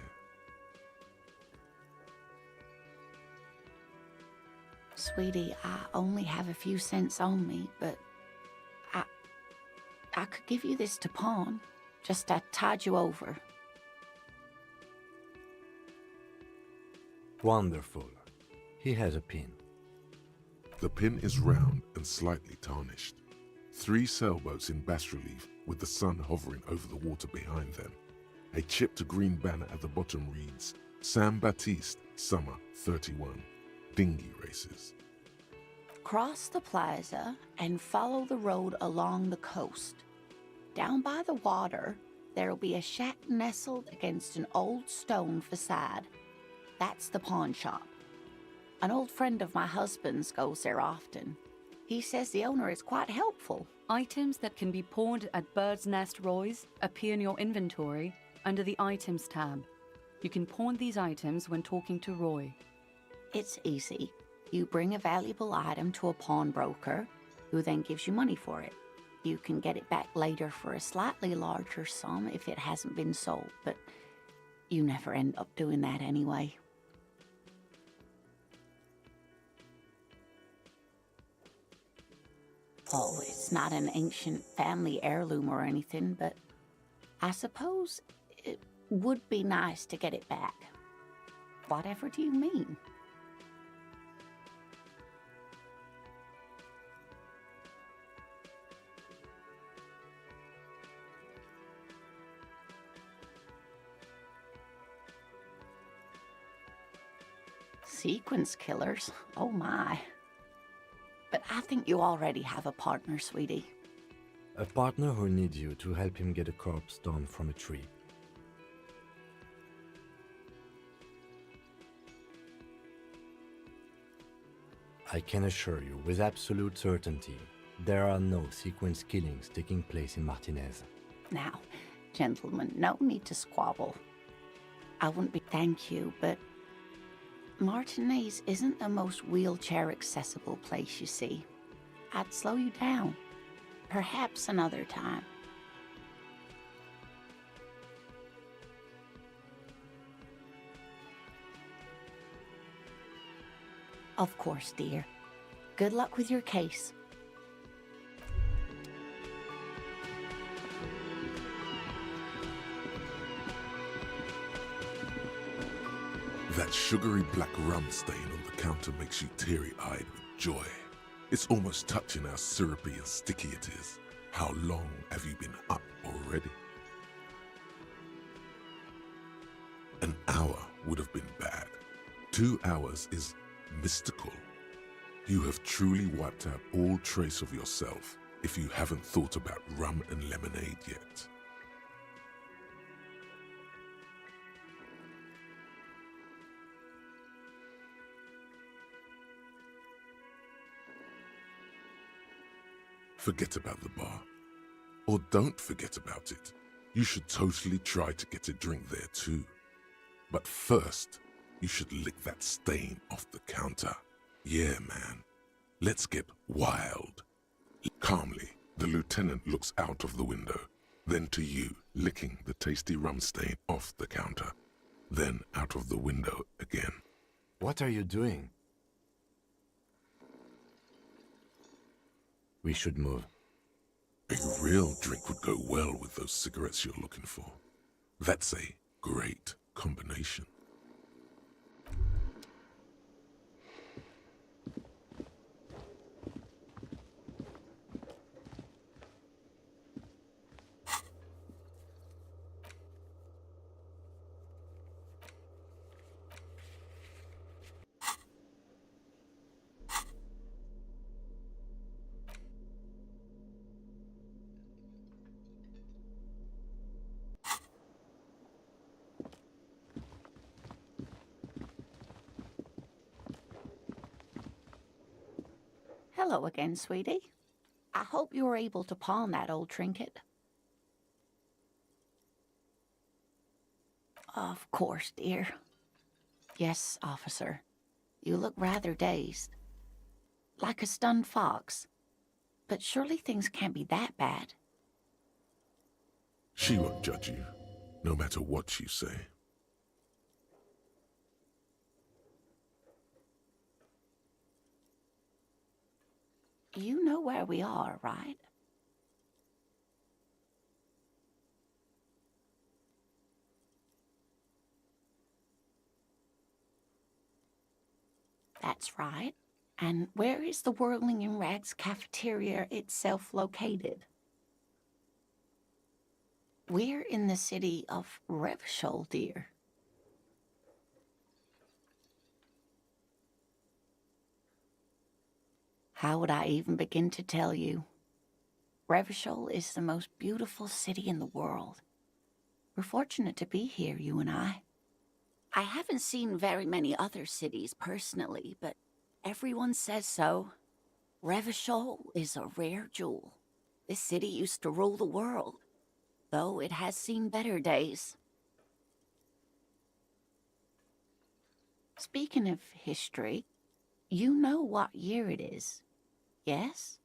Sweetie, I only have a few cents on me, but I could give you this to pawn. Just to tide you over. Wonderful. He has a pin. The pin is round and slightly tarnished. 3 sailboats in bas-relief with the sun hovering over the water behind them. A chipped green banner at the bottom reads, San Baptiste, Summer 31, Dinghy Races. Cross the plaza and follow the road along the coast. Down by the water, there'll be a shack nestled against an old stone facade. That's the pawn shop. An old friend of my husband's goes there often. He says the owner is quite helpful. Items that can be pawned at Bird's Nest Roy's appear in your inventory under the Items tab. You can pawn these items when talking to Roy. It's easy. You bring a valuable item to a pawnbroker, who then gives you money for it. You can get it back later for a slightly larger sum if it hasn't been sold, but you never end up doing that anyway. Oh, it's not an ancient family heirloom or anything, but I suppose it would be nice to get it back. Whatever do you mean? Sequence killers? Oh my. But I think you already have a partner, sweetie. A partner who needs you to help him get a corpse down from a tree. I can assure you with absolute certainty, There are no sequence killings taking place in Martinez. Now, gentlemen, no need to squabble. I wouldn't be thank you, but Martinez isn't the most wheelchair-accessible place, you see. I'd slow you down. Perhaps another time. Of course, dear. Good luck with your case. That sugary black rum stain on the counter makes you teary-eyed with joy. It's almost touching how syrupy and sticky it is. How long have you been up already? An hour would have been bad. 2 hours is mystical. You have truly wiped out all trace of yourself if you haven't thought about rum and lemonade yet. Forget about the bar. Or don't forget about it. You should totally try to get a drink there too. But first, you should lick that stain off the counter. Yeah, man. Let's get wild. Calmly, the lieutenant looks out of the window, then to you, licking the tasty rum stain off the counter, then out of the window again. What are you doing? We should move. A real drink would go well with those cigarettes you're looking for. That's a great combination. Hello again, sweetie. I hope you were able to pawn that old trinket. Of course, dear. Yes, officer. You look rather dazed. Like a stunned fox. But surely things can't be that bad. She won't judge you, no matter what you say. You know where we are, right? That's right. And where is the Whirling in Rags cafeteria itself located? We're in the city of Revachol, dear. How would I even begin to tell you? Revachol is the most beautiful city in the world. We're fortunate to be here, you and I. I haven't seen very many other cities personally, but everyone says so. Revachol is a rare jewel. This city used to rule the world, though it has seen better days. Speaking of history, you know what year it is, yes?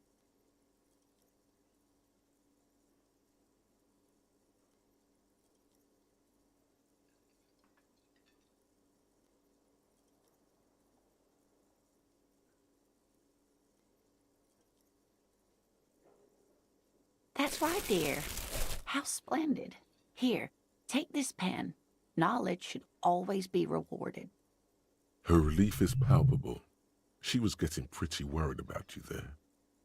That's right, dear. How splendid. Here, take this pen. Knowledge should always be rewarded. Her relief is palpable. She was getting pretty worried about you there,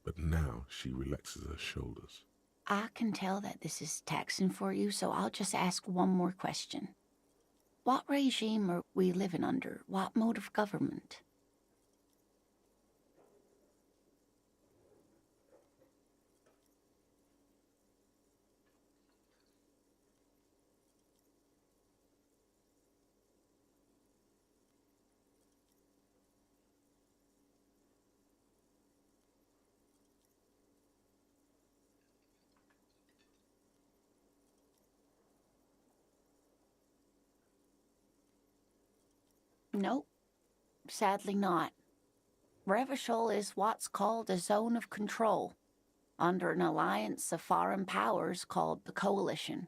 but now she relaxes her shoulders. I can tell that this is taxing for you, so I'll just ask one more question. What regime are we living under? What mode of government? Nope. Sadly not. Revachol is what's called a zone of control, under an alliance of foreign powers called the Coalition.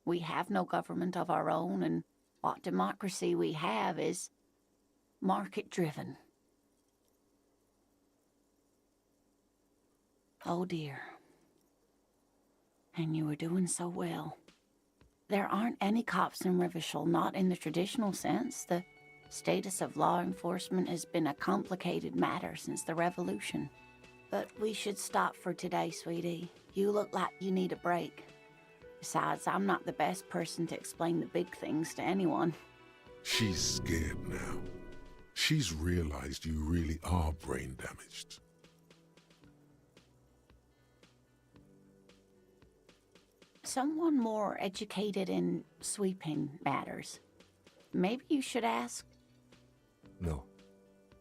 We have no government of our own, and what democracy we have is market-driven. Oh dear. And you were doing so well. There aren't any cops in Revachol, not in the traditional sense. The status of law enforcement has been a complicated matter since the revolution. But we should stop for today, sweetie. You look like you need a break. Besides, I'm not the best person to explain the big things to anyone. She's scared now. She's realized you really are brain damaged. Someone more educated in sweeping matters. Maybe you should ask. No,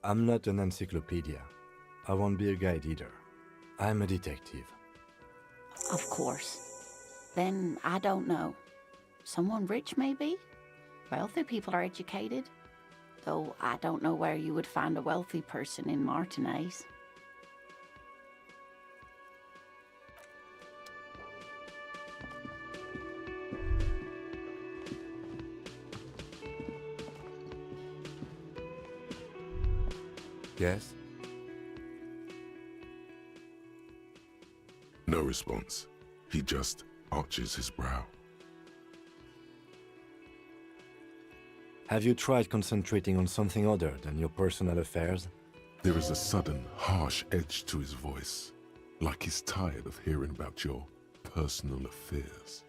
I'm not an encyclopedia. I won't be a guide either. I'm a detective. Of course. Then I don't know. Someone rich, maybe? Wealthy people are educated. Though I don't know where you would find a wealthy person in Martinez. Yes? No response. He just arches his brow. Have you tried concentrating on something other than your personal affairs? There is a sudden, harsh edge to his voice, like he's tired of hearing about your personal affairs.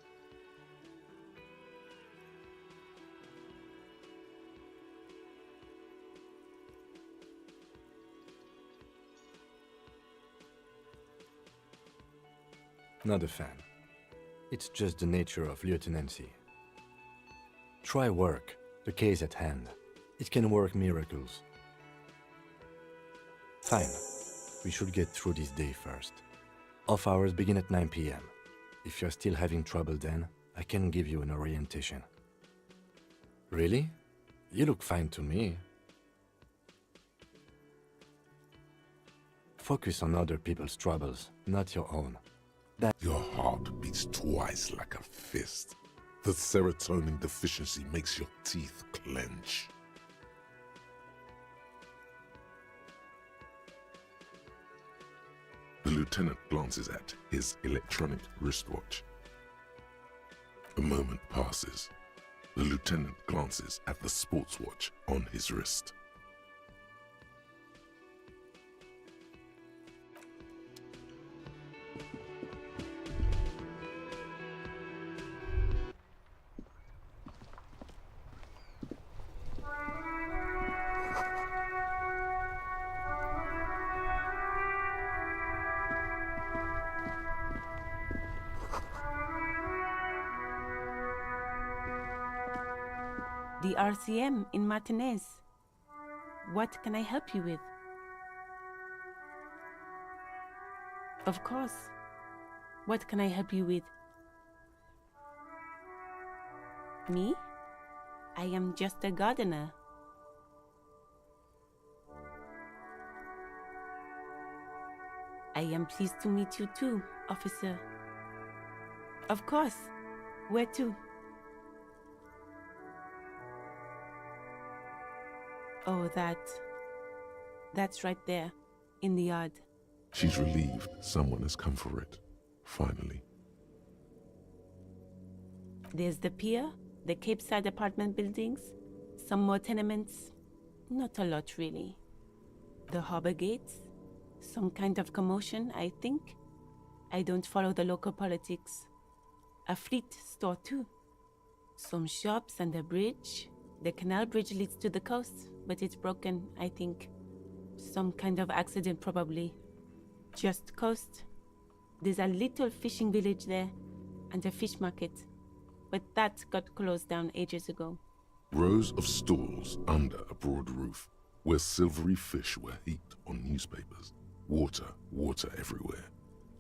Not a fan. It's just the nature of lieutenancy. Try work, the case at hand. It can work miracles. Fine. We should get through this day first. Off hours begin at 9 p.m. If you're still having trouble then, I can give you an orientation. Really? You look fine to me. Focus on other people's troubles, not your own. Your heart beats twice like a fist. The serotonin deficiency makes your teeth clench. The lieutenant glances at his electronic wristwatch. A moment passes. The lieutenant glances at the sports watch on his wrist. The RCM in Martinez. What can I help you with? Of course. What can I help you with? Me? I am just a gardener. I am pleased to meet you too, officer. Of course. Where to? Oh, that's right there, in the yard. She's relieved someone has come for it, finally. There's the pier, the Cape Side apartment buildings, some more tenements. Not a lot, really. The harbor gates, some kind of commotion, I think. I don't follow the local politics. A fleet store, too. Some shops and a bridge. The canal bridge leads to the coast, but it's broken, I think. Some kind of accident, probably. Just coast. There's a little fishing village there, and a fish market. But that got closed down ages ago. Rows of stalls under a broad roof, where silvery fish were heaped on newspapers. Water everywhere,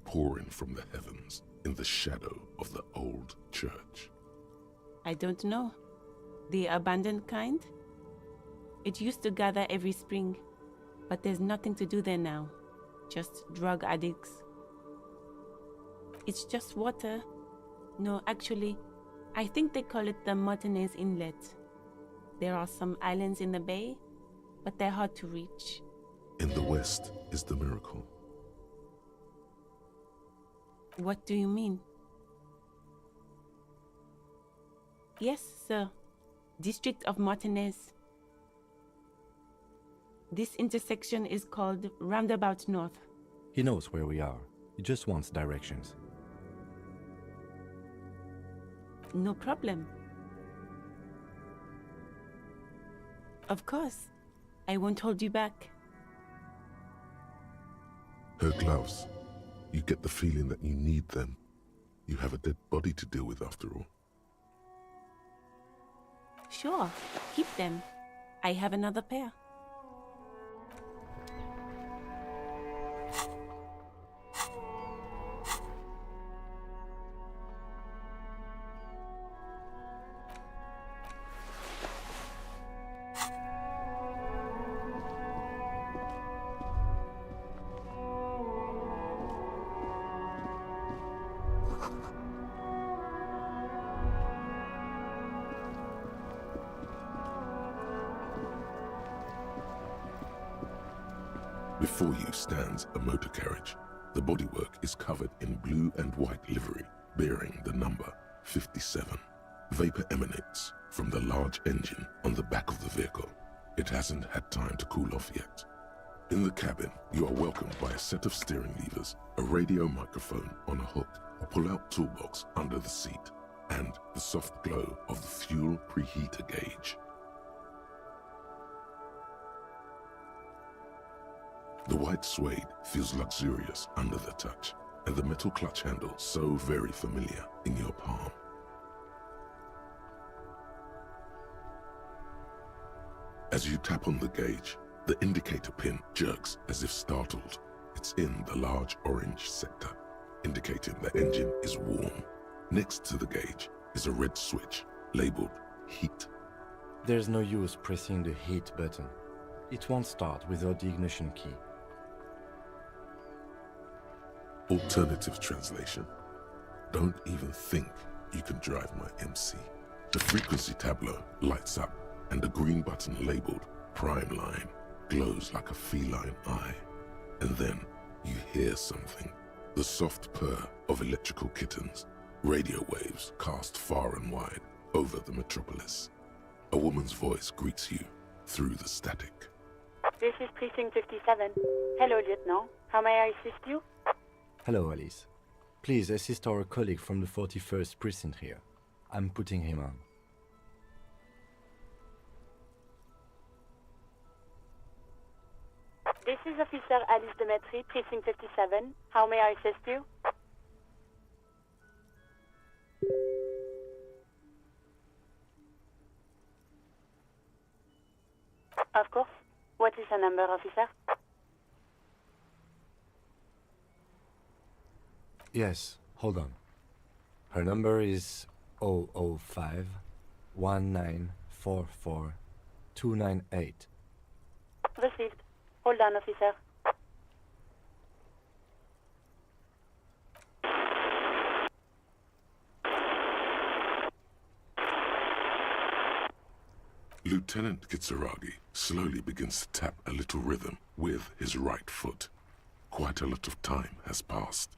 pouring from the heavens in the shadow of the old church. I don't know. The abandoned kind? It used to gather every spring, but there's nothing to do there now. Just drug addicts. It's just water. No, actually, I think they call it the Martinez Inlet. There are some islands in the bay, but they're hard to reach. In the west is the miracle. What do you mean? Yes, sir. District of Martinez. This intersection is called Roundabout North. He knows where we are. He just wants directions. No problem. Of course. I won't hold you back. Her gloves. You get the feeling that you need them. You have a dead body to deal with after all. Sure, keep them. I have another pair. Before you stands a motor carriage. The bodywork is covered in blue and white livery, bearing the number 57. Vapor emanates from the large engine on the back of the vehicle. It hasn't had time to cool off yet. In the cabin, you are welcomed by a set of steering levers, a radio microphone on a hook, a pull-out toolbox under the seat, and the soft glow of the fuel preheater gauge. The white suede feels luxurious under the touch, and the metal clutch handle so very familiar in your palm. As you tap on the gauge, the indicator pin jerks as if startled. It's in the large orange sector, indicating the engine is warm. Next to the gauge is a red switch labeled heat. There's no use pressing the heat button. It won't start without the ignition key. Alternative translation. Don't even think you can drive my MC. The frequency tableau lights up and the green button labeled Prime Line glows like a feline eye. And then you hear something. The soft purr of electrical kittens. Radio waves cast far and wide over the metropolis. A woman's voice greets you through the static. This is Precinct 57. Hello, Lieutenant. How may I assist you? Hello, Alice. Please assist our colleague from the 41st precinct here. I'm putting him on. This is Officer Alice Demetri, Precinct 57. How may I assist you? Of course. What is her number, officer? Yes, hold on. Her number is 005 1944 298. Received. Hold on, officer. Lieutenant Kitsuragi slowly begins to tap a little rhythm with his right foot. Quite a lot of time has passed.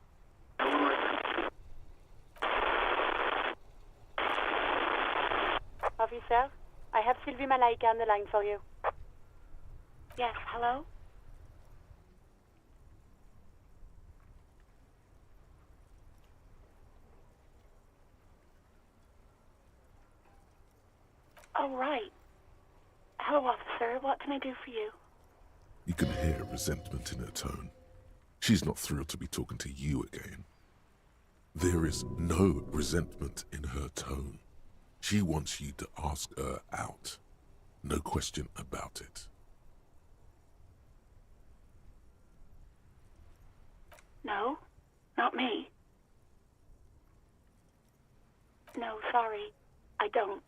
Officer, I have Sylvie Malaika on the line for you. Yes, hello? Oh, right. Hello, officer. What can I do for you? You can hear resentment in her tone. She's not thrilled to be talking to you again. There is no resentment in her tone. She wants you to ask her out. No question about it. No, not me. No, sorry. I don't.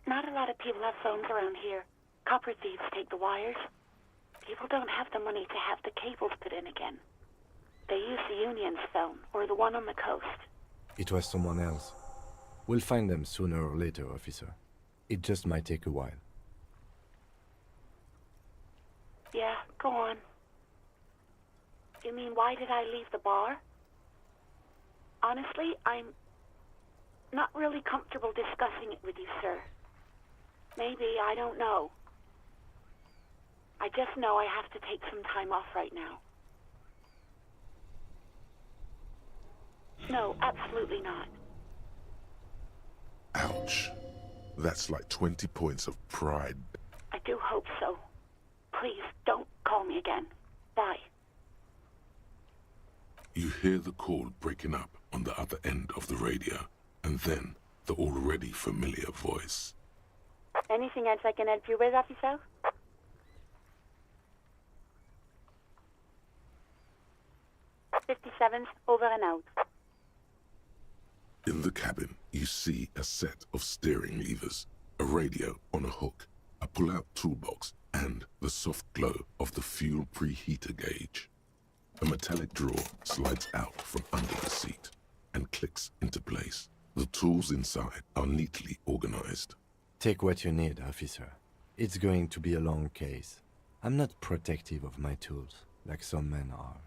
Not a lot of people have phones around here. Copper thieves take the wires. People don't have the money to have the cables put in again. They use the Union's phone, or the one on the coast. It was someone else. We'll find them sooner or later, officer. It just might take a while. Yeah, go on. You mean, why did I leave the bar? Honestly, I'm not really comfortable discussing it with you, sir. Maybe, I don't know. I just know I have to take some time off right now. No, absolutely not. Ouch. That's like 20 points of pride. I do hope so. Please, don't call me again. Bye. You hear the call breaking up on the other end of the radio, and then the already familiar voice. Anything else I can help you with, officer? "57's over and out." In the cabin, you see a set of steering levers, a radio on a hook, a pull-out toolbox, and the soft glow of the fuel preheater gauge. A metallic drawer slides out from under the seat and clicks into place. The tools inside are neatly organized. Take what you need, officer. It's going to be a long case. I'm not protective of my tools, like some men are.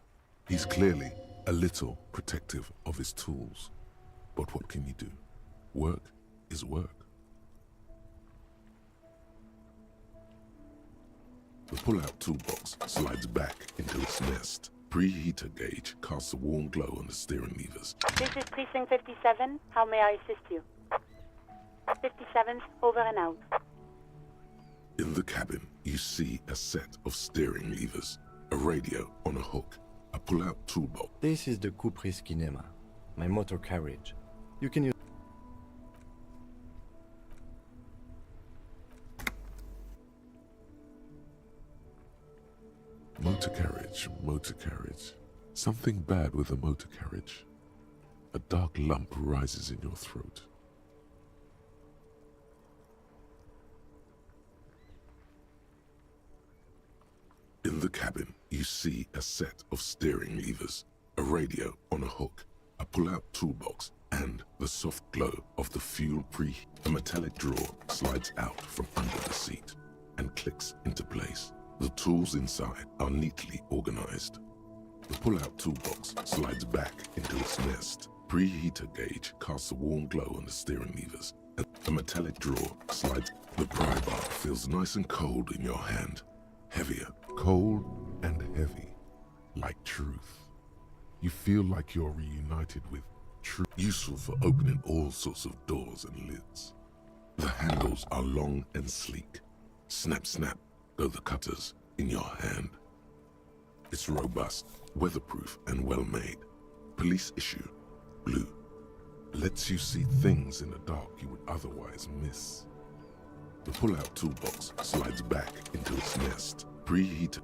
He's clearly a little protective of his tools. But what can you do? Work is work. The pull-out toolbox slides back into its nest. Preheater gauge casts a warm glow on the steering levers. This is Precinct 57. How may I assist you? 57's over and out. In the cabin, you see a set of steering levers, a radio on a hook, a pull-out toolbox. This is the Kupris Kinema, my motor carriage. You can use... Motor carriage, motor carriage. Something bad with a motor carriage. A dark lump rises in your throat. In the cabin, you see a set of steering levers, a radio on a hook, a pull-out toolbox, and the soft glow of the fuel preheat. A metallic drawer slides out from under the seat and clicks into place. The tools inside are neatly organized. The pull-out toolbox slides back into its nest. Preheater gauge casts a warm glow on the steering levers. And a metallic drawer slides. The pry bar feels nice and cold in your hand. Heavier, cold and heavy, like truth. You feel like you're reunited with truth, useful for opening all sorts of doors and lids. The handles are long and sleek. Snap, snap go the cutters in your hand. It's robust, weatherproof, and well-made. Police issue, blue. Lets you see things in the dark you would otherwise miss. The pull-out toolbox slides back into its nest. Preheater.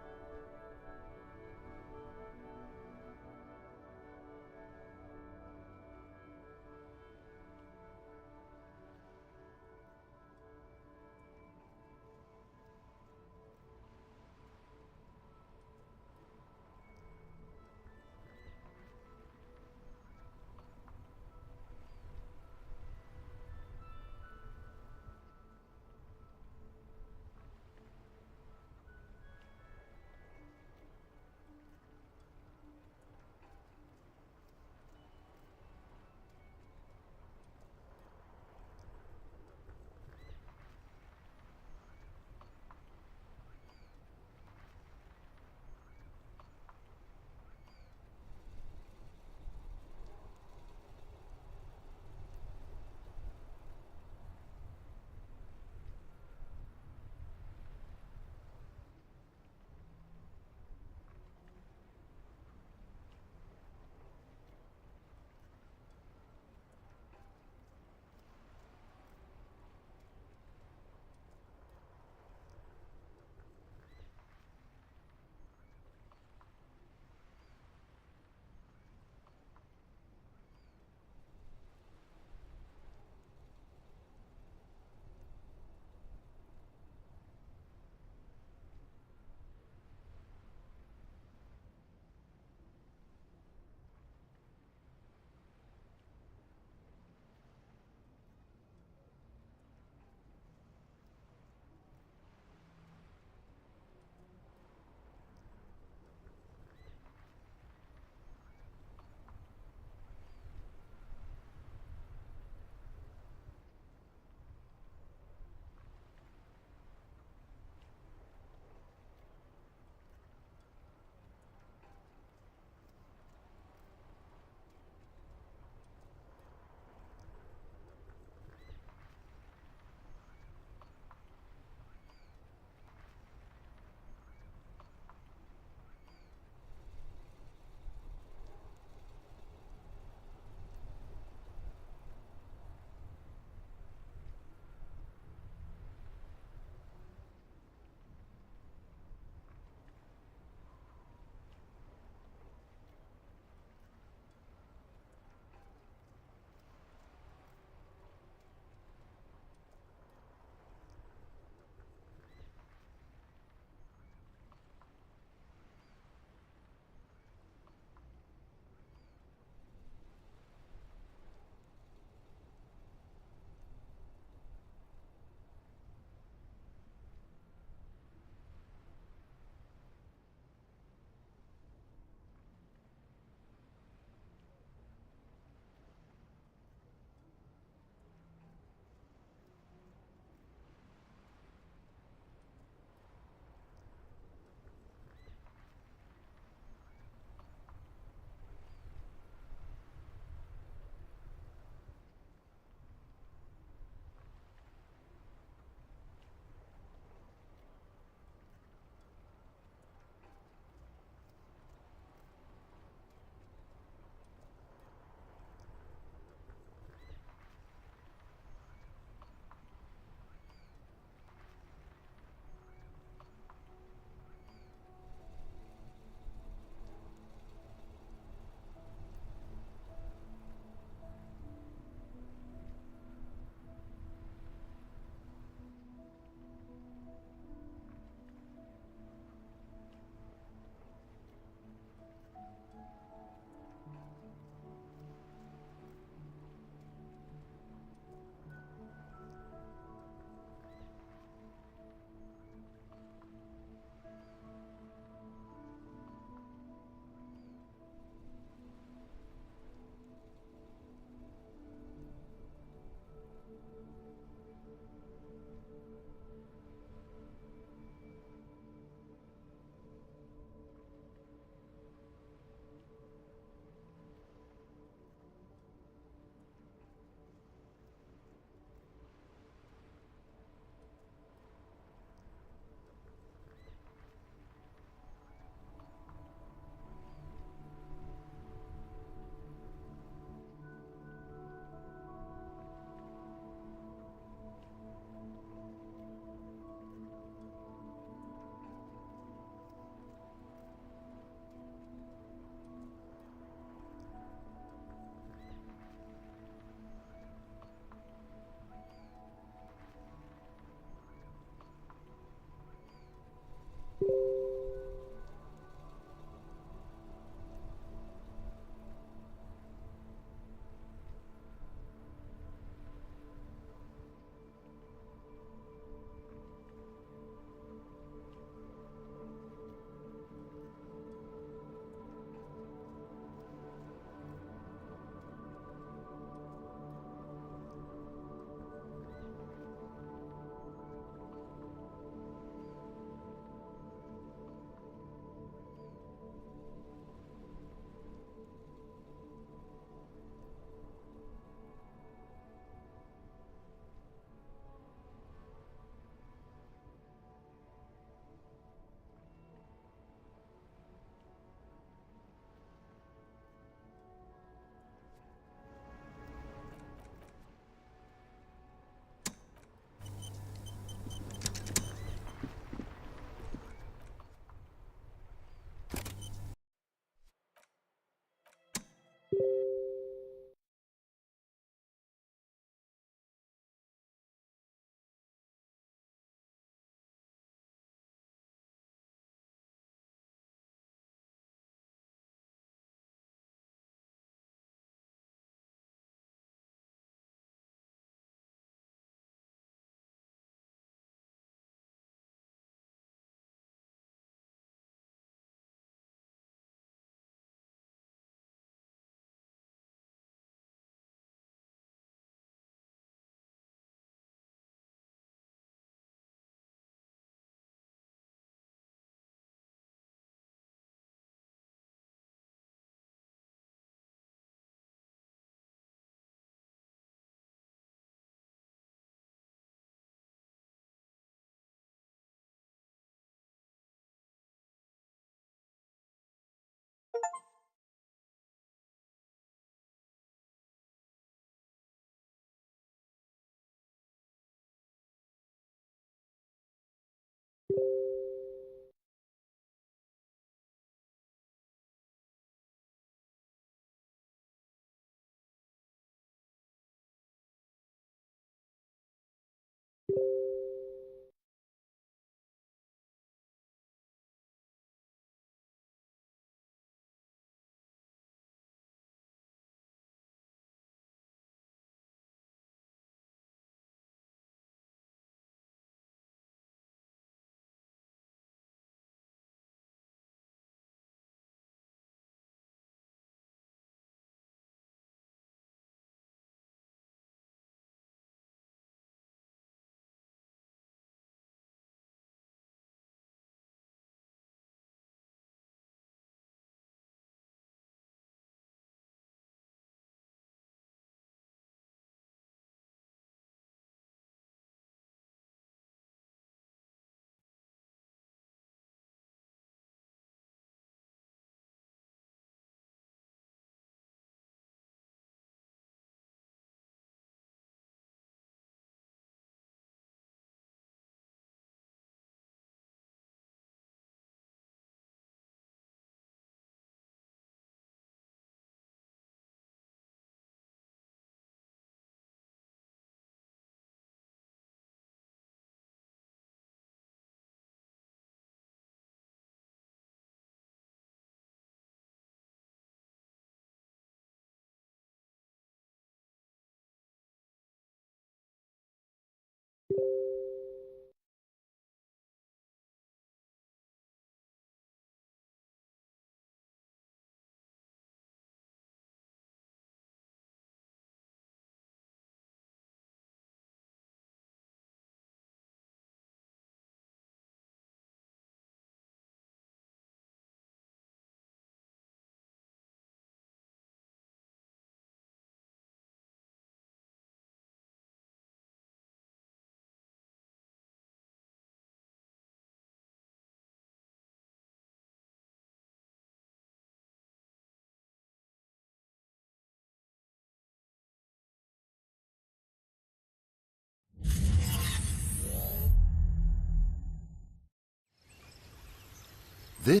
This